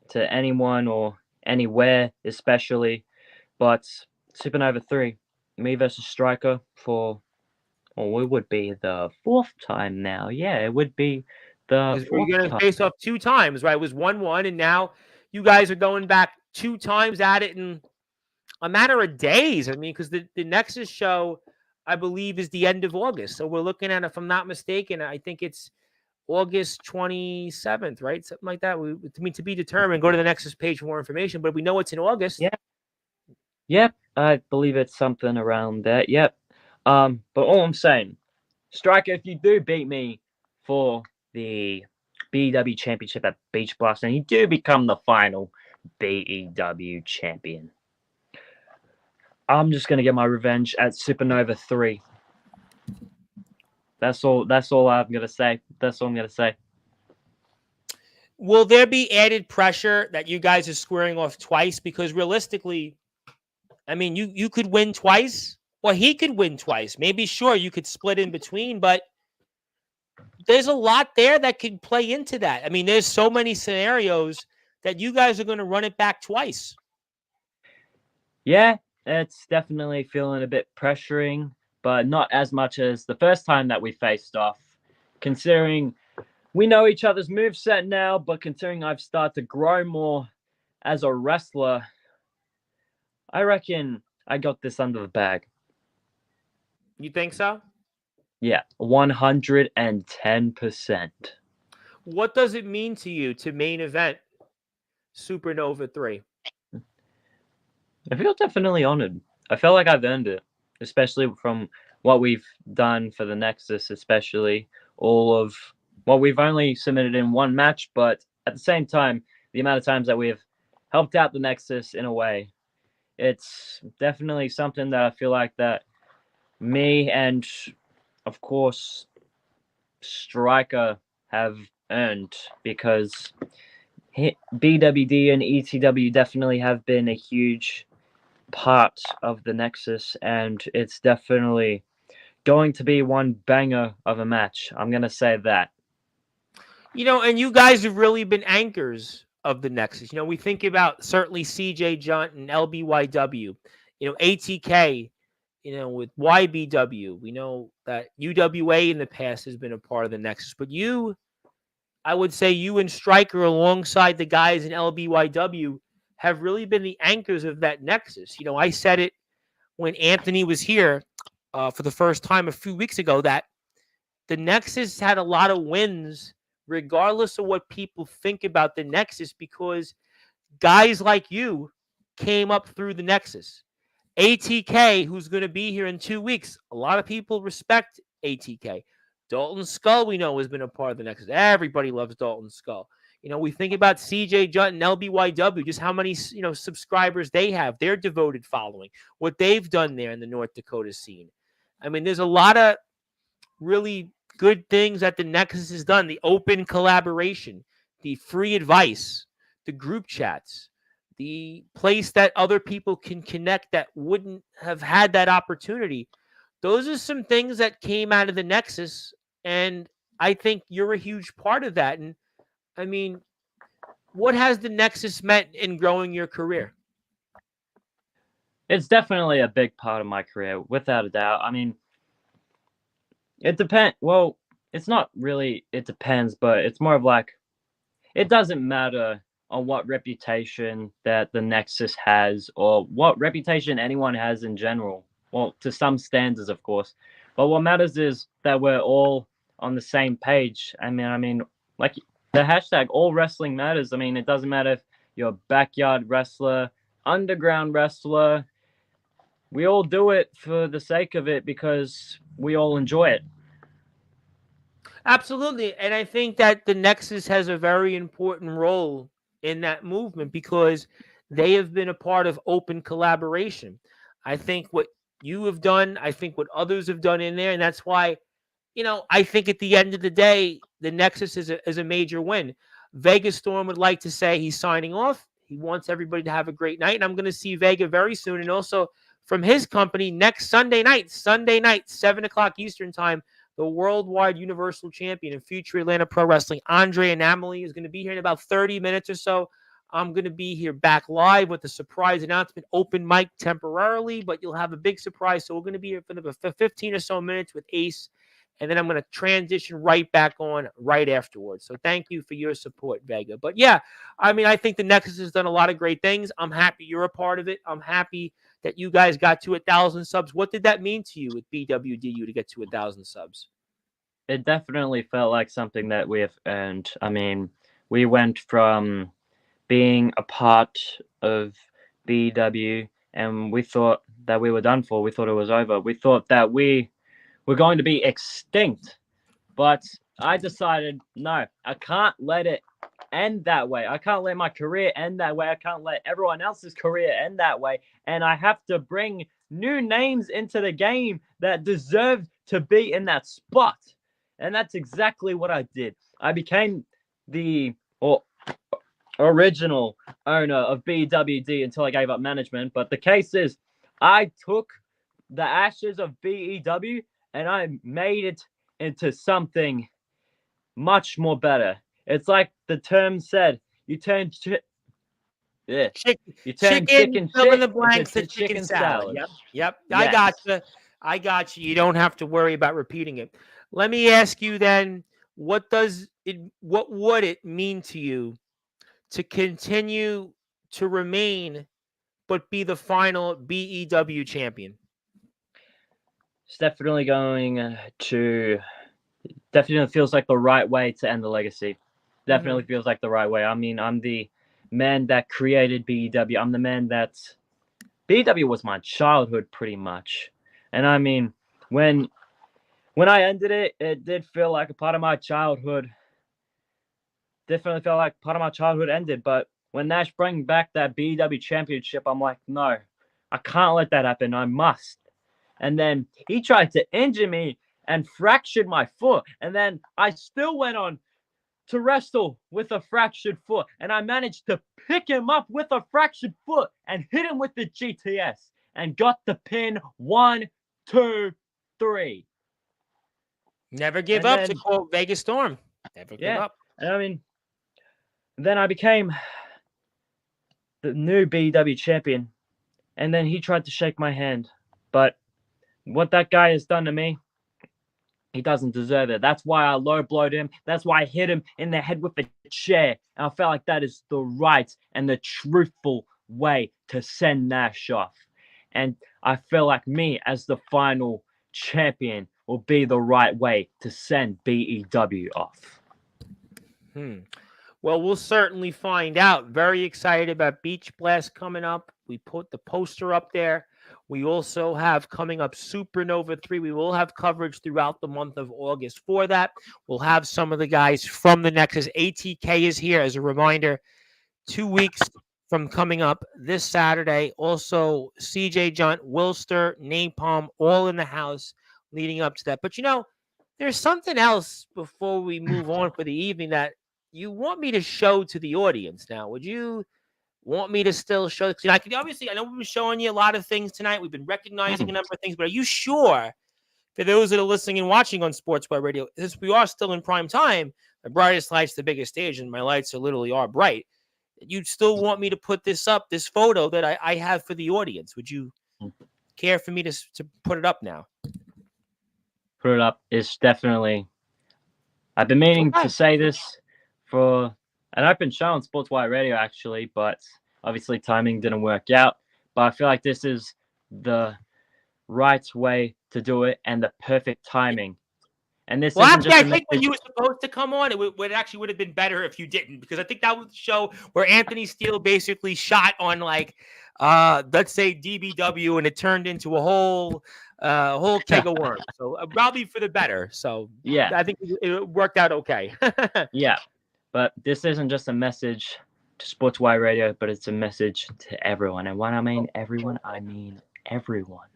to anyone or anywhere, especially. But Supernova 3, me versus Striker for, well, it would be the fourth time now. Yeah, it would be the We're fourth going to time. face off two times, right? It was 1-1, and now you guys are going back two times at it in a matter of days. I mean, because the Nexus show, I believe, is the end of August. So we're looking at, if I'm not mistaken, I think it's August 27th, right? Something like that. To be determined. Go to the Nexus page for more information. But we know it's in August. Yeah. Yep, I believe it's something around that. Yep. But all I'm saying, Striker, if you do beat me for the BEW Championship at Beach Blast, and you do become the final BEW champion, I'm just gonna get my revenge at Supernova 3. That's all I'm gonna say. That's all I'm gonna say. Will there be added pressure that you guys are squaring off twice? Because realistically, I mean, you could win twice. Well, he could win twice. Maybe sure you could split in between, but there's a lot there that could play into that. I mean, there's so many scenarios that you guys are going to run it back twice. Yeah, it's definitely feeling a bit pressuring, but not as much as the first time that we faced off. Considering we know each other's moveset now, but considering I've started to grow more as a wrestler, I reckon I got this under the bag. You think so? Yeah, 110%. What does it mean to you to main event Supernova 3? I feel definitely honored. I feel like I've earned it, especially from what we've done for the Nexus, especially all of well, we've only submitted in one match, but at the same time, the amount of times that we've helped out the Nexus in a way, it's definitely something that I feel like that me and of course Striker have earned because BWD and ETW definitely have been a huge part of the Nexus, and it's definitely going to be one banger of a match. I'm going to say that. And you guys have really been anchors of the Nexus. We think about certainly CJ Junt and LBYW, ATK, with YBW. We know that UWA in the past has been a part of the Nexus, but I would say you and Stryker alongside the guys in LBYW have really been the anchors of that Nexus. I said it when Anthony was here for the first time a few weeks ago that the Nexus had a lot of wins regardless of what people think about the Nexus because guys like you came up through the Nexus. ATK, who's going to be here in 2 weeks, a lot of people respect ATK. Dalton Skull, we know, has been a part of the Nexus. Everybody loves Dalton Skull. We think about CJ Junt and LBYW, just how many, subscribers they have, their devoted following, what they've done there in the North Dakota scene. I mean, there's a lot of really good things that the Nexus has done. The open collaboration, the free advice, the group chats, the place that other people can connect that wouldn't have had that opportunity. Those are some things that came out of the Nexus, and I think you're a huge part of that. And I mean, what has the Nexus meant in growing your career? It's definitely a big part of my career, without a doubt. I mean, it depends. Well, it's not really, it depends, but it's more of like, it doesn't matter on what reputation that the Nexus has or what reputation anyone has in general. Well, to some standards, of course. But what matters is that we're all on the same page. I mean, like the hashtag all wrestling matters. I mean, it doesn't matter if you're a backyard wrestler, underground wrestler. We all do it for the sake of it because we all enjoy it. Absolutely. And I think that the Nexus has a very important role in that movement because they have been a part of open collaboration. I think what you have done, I think what others have done in there, and that's why, I think at the end of the day, the Nexus is a major win. Vegas Storm would like to say he's signing off. He wants everybody to have a great night, and I'm going to see Vega very soon. And also from his company next Sunday night, 7:00 Eastern time, the worldwide Universal Champion and future Atlanta Pro Wrestling, Andre Anamali, is going to be here in about 30 minutes or so. I'm going to be here back live with a surprise announcement, open mic temporarily, but you'll have a big surprise. So we're going to be here for the 15 or so minutes with Ace, and then I'm going to transition right back on right afterwards. So thank you for your support, Vega. But yeah, I mean, I think the Nexus has done a lot of great things. I'm happy you're a part of it. I'm happy that you guys got to 1,000 subs. What did that mean to you with BWDU to get to 1,000 subs? It definitely felt like something that we have earned. I mean, we went from being a part of BW and we thought that we were done for. We thought it was over. We thought that we were going to be extinct. But I decided, no, I can't let it end that way. I can't let my career end that way. I can't let everyone else's career end that way. And I have to bring new names into the game that deserve to be in that spot. And that's exactly what I did. I became the original owner of BWD until I gave up management. But the case is, I took the ashes of BEW and I made it into something much more better. It's like the term said, you turn yeah, Chick, you turn chicken, chicken fill in shit the into blanks, the chicken chicken salad. salad. Yep, yep. I got Yes. you. I got you. You don't have to worry about repeating it. Let me ask you then, what would it mean to you to continue to remain but be the final BEW champion? It's definitely going to definitely feels like the right way to end the legacy. Definitely Hmm. feels like the right way. I mean, I'm the man that created BEW. I'm the man that's BEW was my childhood pretty much. And I mean, when when I ended it, it did feel like a part of my childhood. Definitely felt like part of my childhood ended. But when Nash brought back that BEW championship, I'm like, no, I can't let that happen. I must. And then he tried to injure me and fractured my foot. And then I still went on to wrestle with a fractured foot. And I managed to pick him up with a fractured foot and hit him with the GTS and got the pin 1, 2, 3. Never give And up, to then, quote Vegas Storm. Never give yeah. up. And I mean, then I became the new BW champion. And then he tried to shake my hand. But what that guy has done to me, he doesn't deserve it. That's why I low blowed him. That's why I hit him in the head with a chair. And I felt like that is the right and the truthful way to send Nash off. And I feel like me as the final champion will be the right way to send BEW off. Hmm. Well, we'll certainly find out. Very excited about Beach Blast coming up. We put the poster up there. We also have coming up Supernova 3. We will have coverage throughout the month of August for that. We'll have some of the guys from the Nexus. ATK is here as a reminder. 2 weeks from coming up this Saturday. Also, CJ Junt, Wilster, Napalm, all in the house leading up to that. But there's something else before we move on for the evening that you want me to show to the audience now. Would you want me to still show? Because I know we've been showing you a lot of things tonight. We've been recognizing a number of things, but are you sure, for those that are listening and watching on Sportswire Radio, since we are still in prime time, the brightest light's the biggest stage, and my lights are bright, you'd still want me to put this up, this photo that I have for the audience? Would you care for me to put it up now? Put it up is definitely. I've been meaning to say this for an open show on Sportswire Radio, actually, but obviously timing didn't work out. But I feel like this is the right way to do it and the perfect timing. And this Well, isn't actually, just I a think when message. you were supposed to come on, it actually would have been better if you didn't, because I think that was the show where Anthony Steele basically shot on, like, let's say DBW, and it turned into a whole keg of worms. So probably for the better. So Yeah, I think it worked out okay. yeah. But this isn't just a message to Sportswire Radio, but it's a message to everyone. And when I mean everyone, I mean everyone.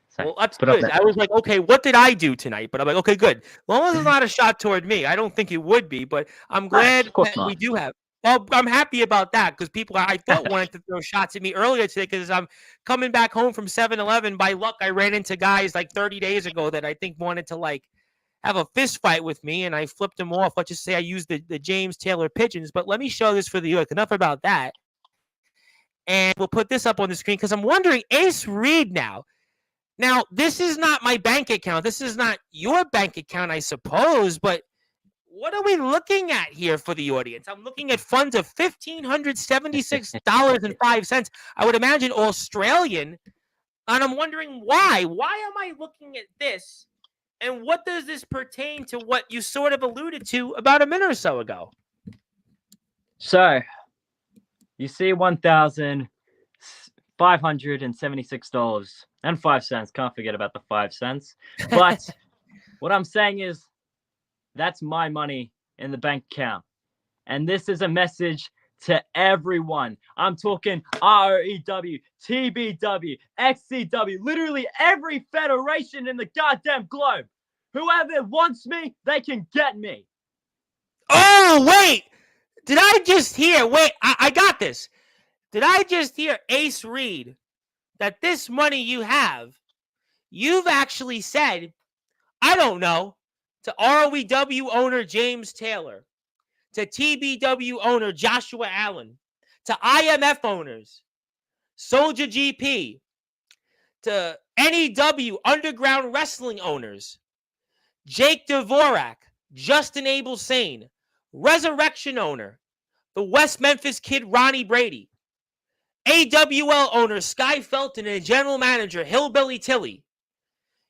So Well, that's put up good. that. I was like, okay, what did I do tonight? But I'm like, okay, good. As long as it's not a shot toward me, I don't think it would be. But I'm No, glad of course that we not. do have. Well, I'm happy about that, because people I thought wanted to throw shots at me earlier today, because I'm coming back home from 7-Eleven. By luck, I ran into guys like 30 days ago that I think wanted to, like, have a fist fight with me, and I flipped them off. Let's just say I used the James Taylor pigeons. But let me show this for the youth. Enough about that. And we'll put this up on the screen, because I'm wondering, Ace Reed now. Now, this is not my bank account. This is not your bank account, I suppose, but what are we looking at here for the audience? I'm looking at funds of $1,576.05. I would imagine Australian. And I'm wondering why. Why am I looking at this? And what does this pertain to what you sort of alluded to about a minute or so ago? So you see $1,576.05. Can't forget about the 5 cents. But what I'm saying is that's my money in the bank account. And this is a message to everyone. I'm talking REW, TBW, XCW, literally every federation in the goddamn globe. Whoever wants me, they can get me. Oh, wait. Did I just hear? Wait, I got this. Did I just hear Ace Reed? that this money you have, you've actually said, I don't know, to ROEW owner James Taylor, to TBW owner Joshua Allen, to IMF owners, Soldier GP, to NEW Underground Wrestling owners, Jake Dvorak, Justin Abel Sane, Resurrection owner, the West Memphis Kid Ronnie Brady, AWL owner Sky Felton, and general manager Hillbilly Tilly.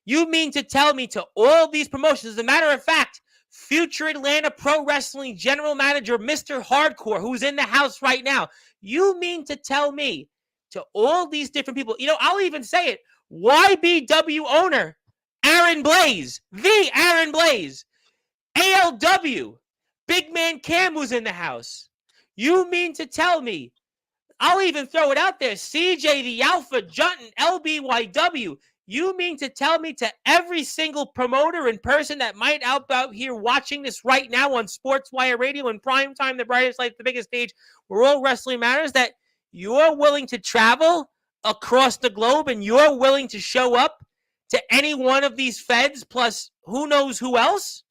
You mean to tell me to all these promotions, as a matter of fact, future Atlanta Pro Wrestling general manager Mr. Hardcore, who's in the house right now, you mean to tell me to all these different people, I'll even say it, YBW owner Aaron Blaze, the Aaron Blaze, ALW, Big Man Cam, who's in the house. You mean to tell me, I'll even throw it out there, CJ the Alpha, Junton, LBYW, you mean to tell me to every single promoter and person that might out here watching this right now on Sportswire Radio in prime time, the brightest light, the biggest stage, where all wrestling matters, that you're willing to travel across the globe and you're willing to show up to any one of these feds plus who knows who else?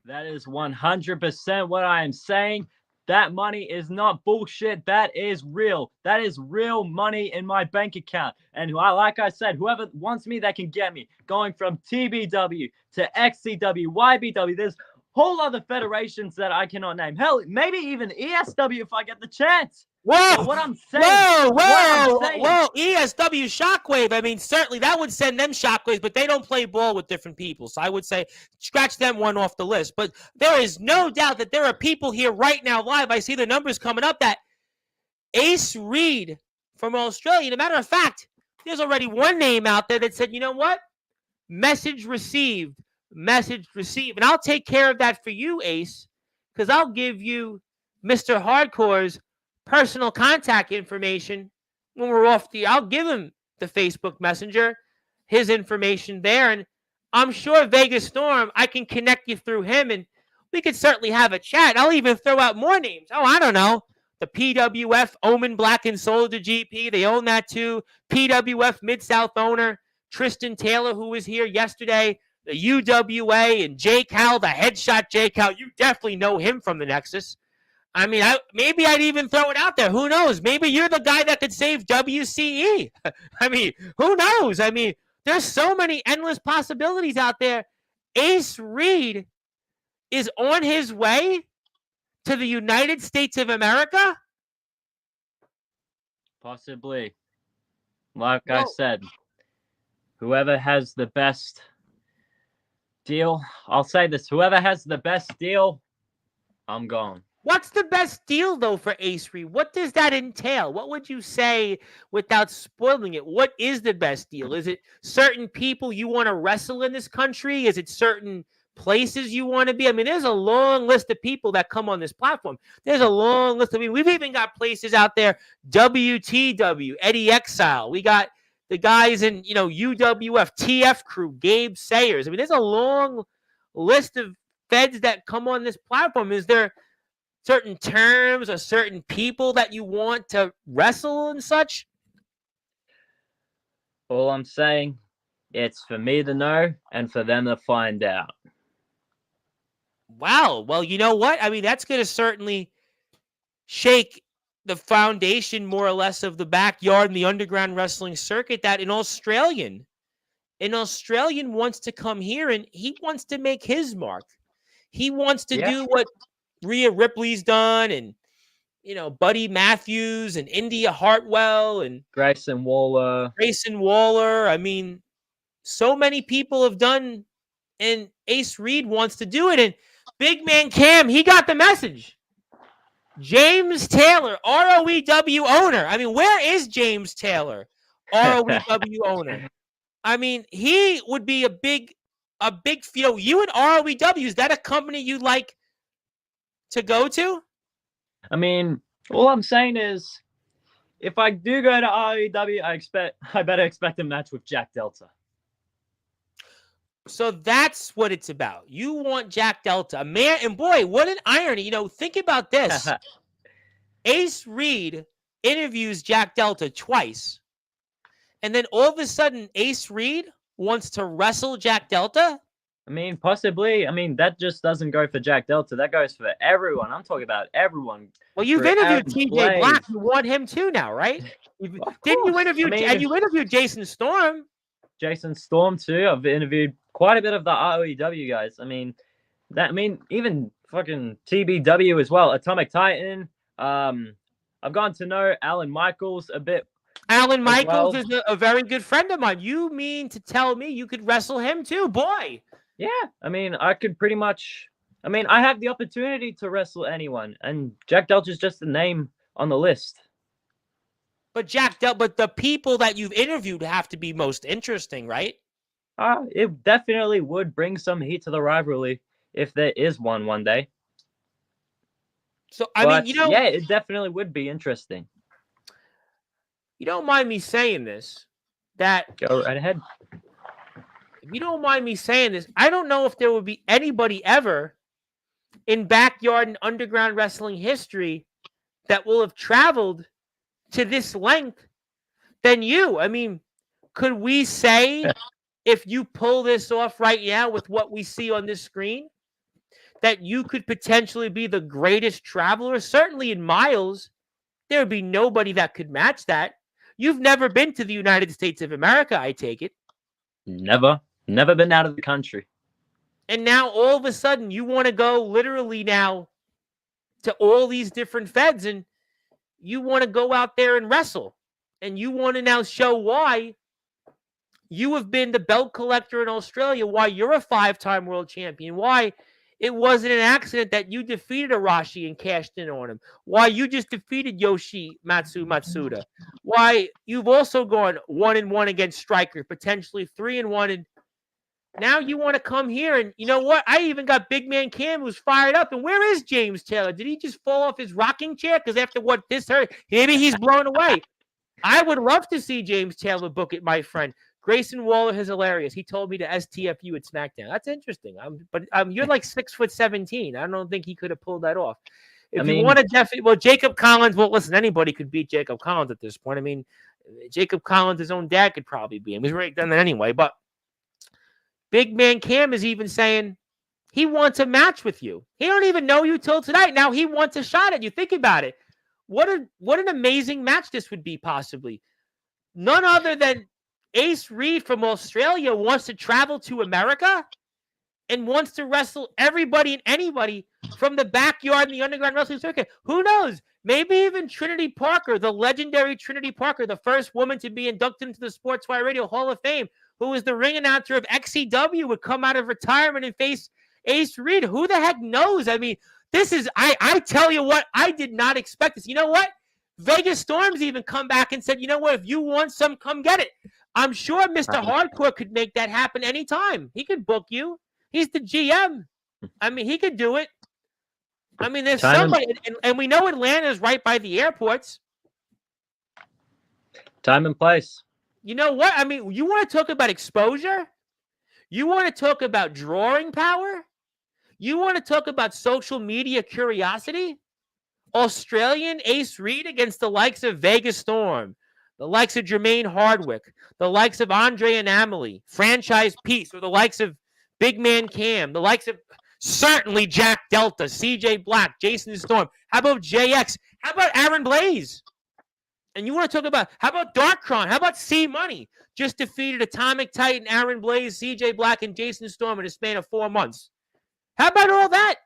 That is 100% what I am saying. That money is not bullshit. That is real. That is real money in my bank account. And like I said, whoever wants me, that can get me. Going from TBW to XCW, YBW, there's whole other federations that I cannot name. Hell, maybe even ESW if I get the chance. Whoa! So what I'm saying, whoa! ESW Shockwave. I mean, certainly that would send them shockwaves, but they don't play ball with different people. So I would say scratch them one off the list. But there is no doubt that there are people here right now live. I see the numbers coming up that Ace Reed from Australia. As a matter of fact, there's already one name out there that said, you know what? Message received. And I'll take care of that for you, Ace, because I'll give you Mr. Hardcore's personal contact information when we're off I'll give him the Facebook Messenger, his information there, and I'm sure Vegas Storm, I can connect you through him, and we could certainly have a chat. I'll even throw out more names. Oh, I don't know. The PWF, Omen Black and Soldier GP, they own that too. PWF Mid-South owner, Tristan Taylor, who was here yesterday. The UWA and Jake Howell, the headshot Jake Howell. You definitely know him from the Nexus. I mean, maybe I'd even throw it out there. Who knows? Maybe you're the guy that could save WCE. I mean, who knows? I mean, there's so many endless possibilities out there. Ace Reed is on his way to the United States of America? Possibly. Like I said, whoever has the best deal, I'll say this, whoever has the best deal, I'm gone. What's the best deal, though, for Ace Reed? What does that entail? What would you say without spoiling it? What is the best deal? Is it certain people you want to wrestle in this country? Is it certain places you want to be? I mean, there's a long list of people that come on this platform. There's a long list of people. We've even got places out there, WTW, Eddie Exile. We got the guys in, UWF, TF Crew, Gabe Sayers. I mean, there's a long list of feds that come on this platform. Is there certain terms or certain people that you want to wrestle and such? All I'm saying, it's for me to know and for them to find out. Wow. Well, you know what? I mean, that's going to certainly shake the foundation, more or less, of the backyard and the underground wrestling circuit, that an Australian wants to come here and he wants to make his mark. He wants to do what Rhea Ripley's done, and Buddy Matthews and India Hartwell and Grayson Waller. I mean, so many people have done, and Ace Reed wants to do it. And Big Man Cam, he got the message. James Taylor, ROEW owner. I mean, where is James Taylor, ROEW owner? I mean, he would be a big, you and ROEW, is that a company you'd like to go to? I mean, all I'm saying is, if I do go to ROEW, I better expect a match with Jack Delta. So that's what it's about. You want Jack Delta, man, and boy, what an irony. Think about this. Ace Reed interviews Jack Delta twice. And then all of a sudden, Ace Reed wants to wrestle Jack Delta? I mean, possibly. I mean, that just doesn't go for Jack Delta. That goes for everyone. I'm talking about everyone. Well, you've For interviewed Aaron TJ Black. Blaze. You want him too now, right? Of Didn't you course. interview? I mean, And you interviewed Jason Storm. Jason Storm too. I've interviewed quite a bit of the ROEW guys. I mean, even fucking TBW as well. Atomic Titan. I've gotten to know Alan Michaels a bit. Alan as Michaels well. is a very good friend of mine. You mean to tell me you could wrestle him too, boy? Yeah, I mean, I could pretty much. I mean, I have the opportunity to wrestle anyone, and Jack Delta's just a name on the list. But but the people that you've interviewed have to be most interesting, right? It definitely would bring some heat to the rivalry if there is one day. So I mean, yeah, it definitely would be interesting. You don't mind me saying this? That Go right ahead. If you don't mind me saying this, I don't know if there would be anybody ever in backyard and underground wrestling history that will have traveled to this length than you. I mean, could we say if you pull this off right now with what we see on this screen, that you could potentially be the greatest traveler? Certainly in miles, there would be nobody that could match that. You've never been to the United States of America, I take it. Never been out of the country. And now all of a sudden you want to go literally now to all these different feds and you want to go out there and wrestle. And you want to now show why you have been the belt collector in Australia, why you're a 5-time world champion, why it wasn't an accident that you defeated Arashi and cashed in on him, why you just defeated Yoshi Matsuda, why you've also gone 1-1 against Stryker, potentially 3-1. And now you want to come here and you know what? I even got Big Man Cam who's fired up. And where is James Taylor? Did he just fall off his rocking chair? Because after what this hurt, maybe he's blown away. I would love to see James Taylor book it, my friend. Grayson Waller is hilarious. He told me to STFU at SmackDown. That's interesting. But you're like 6'17". I don't think he could have pulled that off. If you want to definitely, well, Jacob Collins. Well, listen, anybody could beat Jacob Collins at this point. I mean, Jacob Collins, his own dad, could probably beat him. He's already done that anyway. But Big Man Cam is even saying he wants a match with you. He don't even know you till tonight. Now he wants a shot at you. Think about it. What an amazing match this would be, possibly. None other than Ace Reed from Australia wants to travel to America and wants to wrestle everybody and anybody from the backyard in the underground wrestling circuit. Who knows? Maybe even Trinity Parker, the legendary Trinity Parker, the first woman to be inducted into the Sportswire Radio Hall of Fame, who was the ring announcer of XCW, would come out of retirement and face Ace Reed. Who the heck knows? I mean, this is, I tell you what, I did not expect this. You know what? Vegas Storm's even come back and said, you know what? If you want some, come get it. I'm sure Mr. Hardcore could make that happen anytime. He could book you. He's the GM. I mean, he could do it. I mean, there's somebody, and we know Atlanta's right by the airports. Time and place. You know what? I mean, you want to talk about exposure? You want to talk about drawing power? You want to talk about social media curiosity? Australian Ace Reed against the likes of Vegas Storm, the likes of Jermaine Hardwick, the likes of Andre and Amelie, Franchise Peace, or the likes of Big Man Cam, the likes of certainly Jack Delta, CJ Black, Jason Storm. How about JX? How about Aaron Blaze? And you want to talk about, how about Darkron? How about C Money? Just defeated Atomic Titan, Aaron Blaze, CJ Black, and Jason Storm in a span of 4 months. How about all that?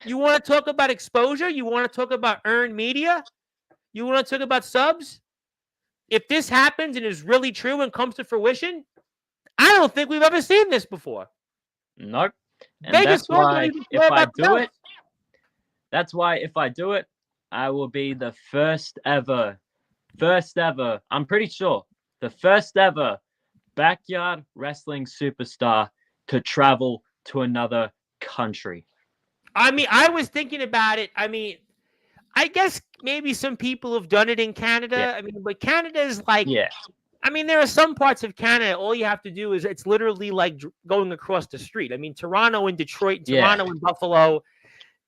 You want to talk about exposure? You want to talk about earned media? You want to talk about subs? If this happens and is really true and comes to fruition, I don't think we've ever seen this before. Nope. And Vegas that's why if I do it, I will be the first ever, I'm pretty sure, the first ever backyard wrestling superstar to travel to another country. I mean, I was thinking about it. I mean, I guess maybe some people have done it in Canada. Yeah. I mean, but Canada is like, I mean, there are some parts of Canada, all you have to do is, it's literally like going across the street. I mean, Toronto and Detroit, Toronto and Buffalo,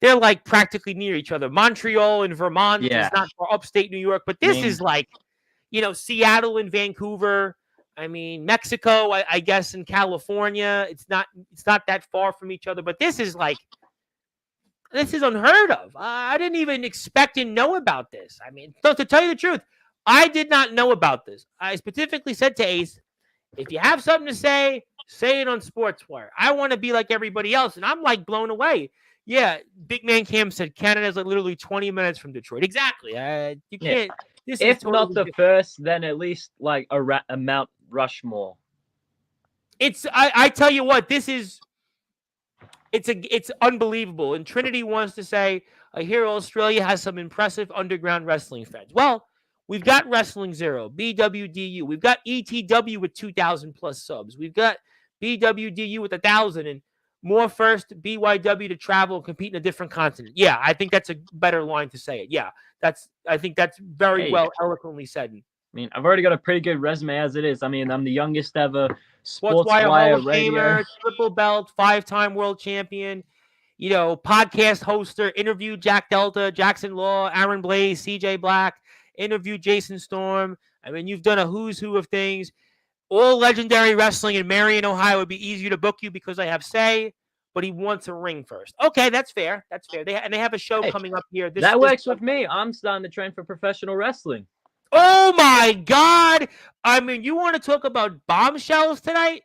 they're like practically near each other. Montreal and Vermont is not for upstate New York, but this is like, you know, Seattle and Vancouver. I mean, Mexico, I guess in California, it's not that far from each other. But this is unheard of. I didn't even expect to know about this. I mean, so to tell you the truth, I did not know about this. I specifically said to Ace, if you have something to say it on Sportswire. I want to be like everybody else. And I'm like blown away. Yeah, Big Man Cam said Canada's like literally 20 minutes from Detroit. Exactly. You can't. This is If totally not the different. first, then at least like a Mount Rushmore. I tell you what, it's unbelievable. And Trinity wants to say, I hear Australia has some impressive underground wrestling fans. Well, we've got Wrestling Zero, BWDU. We've got ETW with 2,000 plus subs. We've got BWDU with 1,000 and more first BYW to travel and compete in a different continent. Yeah, I think that's a better line to say it. Yeah, I think that's very well eloquently said. I mean, I've already got a pretty good resume as it is. I mean, I'm the youngest ever Sportswire Hall of radio. Famer, triple belt, 5-time world champion, podcast hoster, interviewed Jack Delta, Jackson Law, Aaron Blaze, CJ Black, interviewed Jason Storm. I mean, you've done a who's who of things. All legendary wrestling in Marion, Ohio would be easier to book you because I have say, but he wants a ring first. Okay, that's fair. That's fair. They have a show coming up here. That works with me. I'm starting to train for professional wrestling. Oh, my God. I mean, you want to talk about bombshells tonight?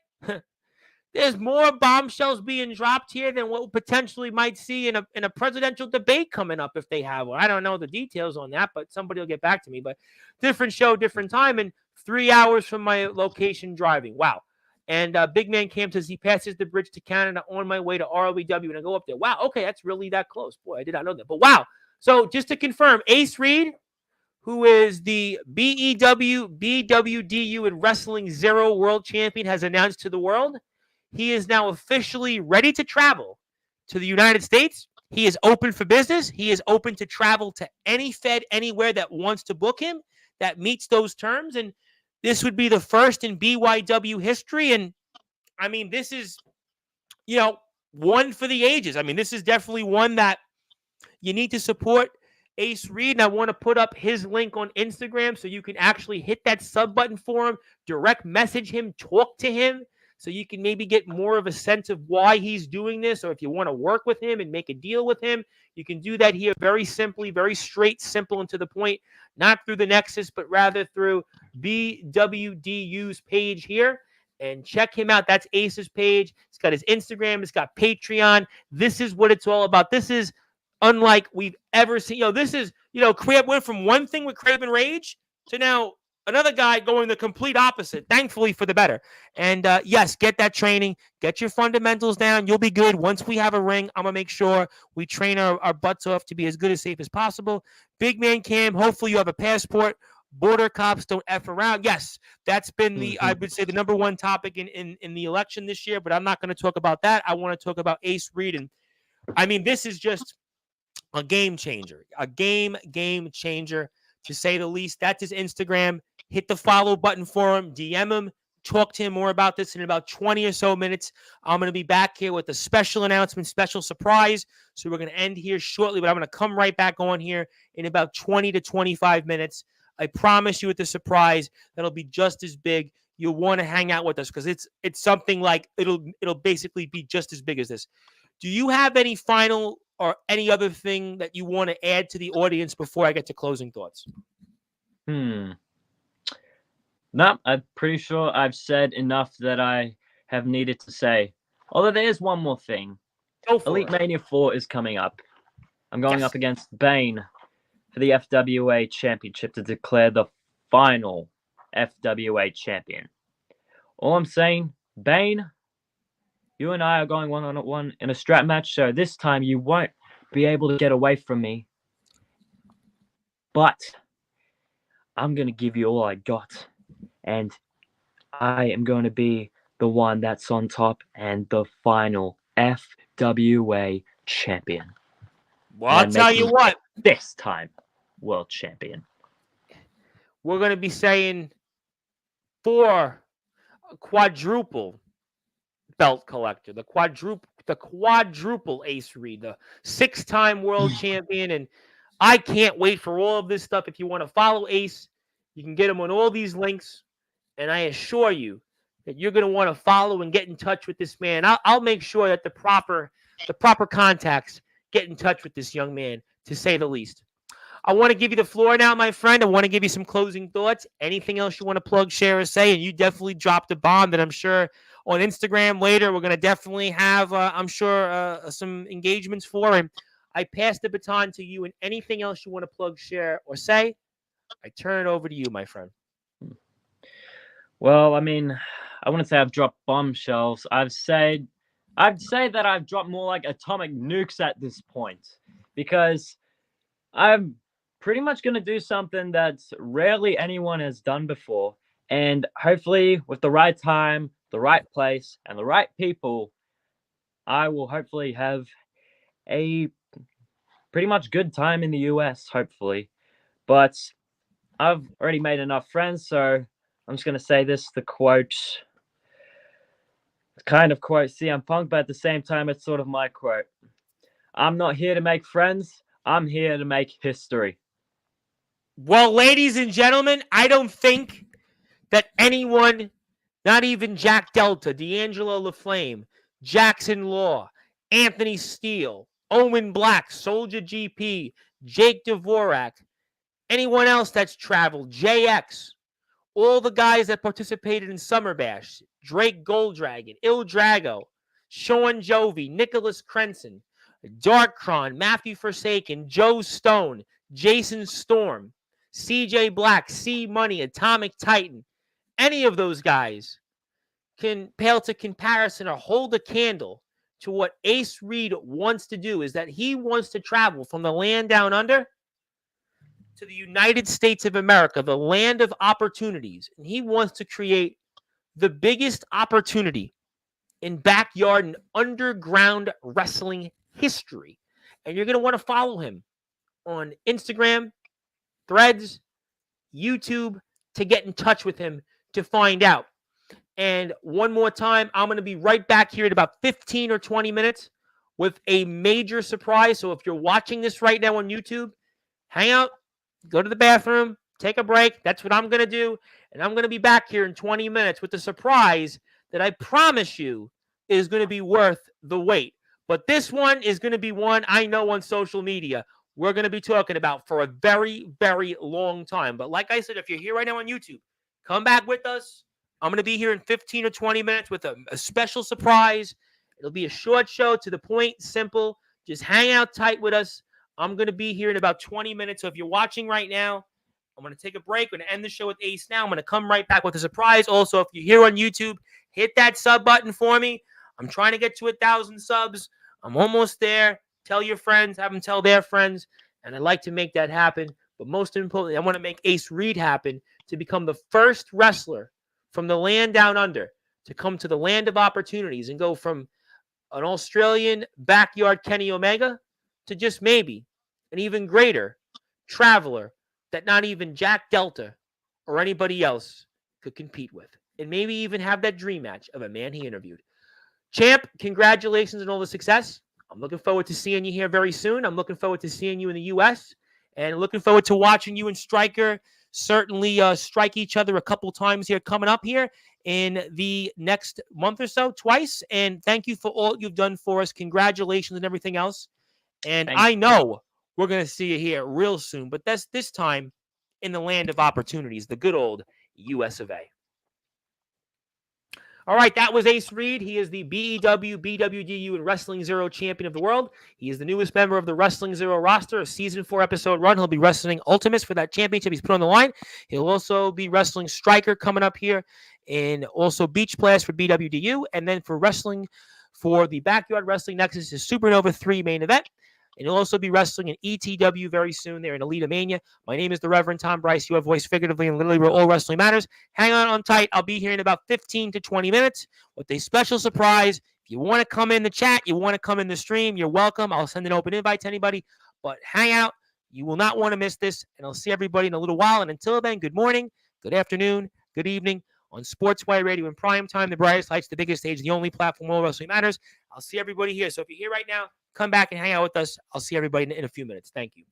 There's more bombshells being dropped here than what we potentially might see in a presidential debate coming up if they have one. I don't know the details on that, but somebody will get back to me. But different show, different time, and 3 hours from my location driving. Wow. And Big Man Cam says he passes the bridge to Canada on my way to RLBW, and I go up there. Wow, okay, that's really that close. Boy, I did not know that. But wow. So just to confirm, Ace Reed, who is the BEW, BWDU, and Wrestling Zero World Champion, has announced to the world he is now officially ready to travel to the United States. He is open for business. He is open to travel to any Fed anywhere that wants to book him, that meets those terms. And this would be the first in BYW history. And I mean, this is, one for the ages. I mean, this is definitely one that you need to support Ace Reed. And I want to put up his link on Instagram so you can actually hit that sub button for him, direct message him, talk to him, so you can maybe get more of a sense of why he's doing this, or if you want to work with him and make a deal with him, you can do that here very simply, very straight, simple, and to the point, not through the Nexus, but rather through BWDU's page here. And check him out. That's Ace's page. It's got his Instagram. It's got Patreon. This is what it's all about. This is unlike we've ever seen. This is, Crab went from one thing with Crab and Rage to now another guy going the complete opposite, thankfully for the better. And yes, get that training, get your fundamentals down. You'll be good. Once we have a ring, I'm going to make sure we train our butts off to be as good as safe as possible. Big Man Cam, hopefully you have a passport. Border cops don't F around. Yes, that's been I would say, the number one topic in the election this year, but I'm not going to talk about that. I want to talk about Ace Reed. And I mean, this is just a game changer, game changer, to say the least. That's his Instagram. Hit the follow button for him, DM him, talk to him more about this in about 20 or so minutes. I'm going to be back here with a special announcement, special surprise. So we're going to end here shortly, but I'm going to come right back on here in about 20 to 25 minutes. I promise you, with the surprise that'll be just as big. You'll want to hang out with us because it's something like it'll basically be just as big as this. Do you have any final or any other thing that you want to add to the audience before I get to closing thoughts? No, I'm pretty sure I've said enough that I have needed to say. Although there is one more thing. Elite Mania 4 is coming up. I'm going up against Bane for the FWA Championship to declare the final FWA champion. All I'm saying, Bane, you and I are going one-on-one in a strap match, so this time you won't be able to get away from me. But I'm going to give you all I got. And I am going to be the one that's on top and the final FWA champion. Well, I'll tell you what. This time, world champion. We're going to be saying for a quadruple belt collector, the quadruple Ace Reed, the 6-time world champion. And I can't wait for all of this stuff. If you want to follow Ace, you can get him on all these links. And I assure you that you're going to want to follow and get in touch with this man. I'll make sure that the proper contacts get in touch with this young man, to say the least. I want to give you the floor now, my friend. I want to give you some closing thoughts. Anything else you want to plug, share, or say? And you definitely dropped a bomb that I'm sure on Instagram later we're going to definitely have, I'm sure, some engagements for. And I pass the baton to you. And anything else you want to plug, share, or say, I turn it over to you, my friend. Well, I mean, I wouldn't say I've dropped bombshells. I'd say that I've dropped more like atomic nukes at this point, because I'm pretty much going to do something that rarely anyone has done before. And hopefully, with the right time, the right place, and the right people, I will hopefully have a pretty much good time in the US, hopefully. But I've already made enough friends, so I'm just going to say this, the quote, kind of quote CM Punk, but at the same time, it's sort of my quote. I'm not here to make friends. I'm here to make history. Well, ladies and gentlemen, I don't think that anyone, not even Jack Delta, D'Angelo LaFlame, Jackson Law, Anthony Steele, Owen Black, Soldier GP, Jake Dvorak, anyone else that's traveled, JX, all the guys that participated in Summer Bash, Drake Golddragon, Il Drago, Sean Jovi, Nicholas Crenson, Darkron, Matthew Forsaken, Joe Stone, Jason Storm, CJ Black, C Money, Atomic Titan, any of those guys can pale to comparison or hold a candle to what Ace Reed wants to do. Is that he wants to travel from the land down under to the United States of America, the land of opportunities. And he wants to create the biggest opportunity in backyard and underground wrestling history. And you're going to want to follow him on Instagram, Threads, YouTube, to get in touch with him to find out. And one more time, I'm going to be right back here in about 15 or 20 minutes with a major surprise. So if you're watching this right now on YouTube, hang out, go to the bathroom, take a break. That's what I'm going to do. And I'm going to be back here in 20 minutes with a surprise that I promise you is going to be worth the wait. But this one is going to be one I know on social media we're going to be talking about for a very, very long time. But like I said, if you're here right now on YouTube, come back with us. I'm going to be here in 15 or 20 minutes with a special surprise. It'll be a short show, to the point, simple. Just hang out tight with us. I'm going to be here in about 20 minutes. So if you're watching right now, I'm going to take a break. I'm going to end the show with Ace now. I'm going to come right back with a surprise. Also, if you're here on YouTube, hit that sub button for me. I'm trying to get to 1,000 subs. I'm almost there. Tell your friends, have them tell their friends. And I'd like to make that happen. But most importantly, I want to make Ace Reed happen to become the first wrestler from the land down under to come to the land of opportunities and go from an Australian backyard Kenny Omega to just maybe an even greater traveler that not even Jack Delta or anybody else could compete with. And maybe even have that dream match of a man he interviewed. Champ, congratulations on all the success. I'm looking forward to seeing you here very soon. I'm looking forward to seeing you in the U.S. and looking forward to watching you and Stryker certainly strike each other a couple times here coming up here in the next month or so, twice. And thank you for all you've done for us. Congratulations and everything else. And I know we're going to see you here real soon, but that's this time in the land of opportunities, the good old US of A. All right, that was Ace Reed. He is the BEW, BWDU, and Wrestling Zero champion of the world. He is the newest member of the Wrestling Zero roster, a season 4 episode run. He'll be wrestling Ultimates for that championship he's put on the line. He'll also be wrestling Stryker coming up here, and also Beach Blast for BWDU. And then for wrestling for the Backyard Wrestling Nexus is Supernova 3 main event. And he'll also be wrestling in ETW very soon there in Elite Mania. My name is the Reverend Tom Bryce. You have voice figuratively and literally where all wrestling matters. Hang on tight. I'll be here in about 15 to 20 minutes with a special surprise. If you want to come in the chat, you want to come in the stream, you're welcome. I'll send an open invite to anybody. But hang out. You will not want to miss this. And I'll see everybody in a little while. And until then, good morning, good afternoon, good evening on Sportswire Radio in prime time, the brightest lights, the biggest stage, the only platform where all wrestling matters. I'll see everybody here. So if you're here right now, come back and hang out with us. I'll see everybody in a few minutes. Thank you.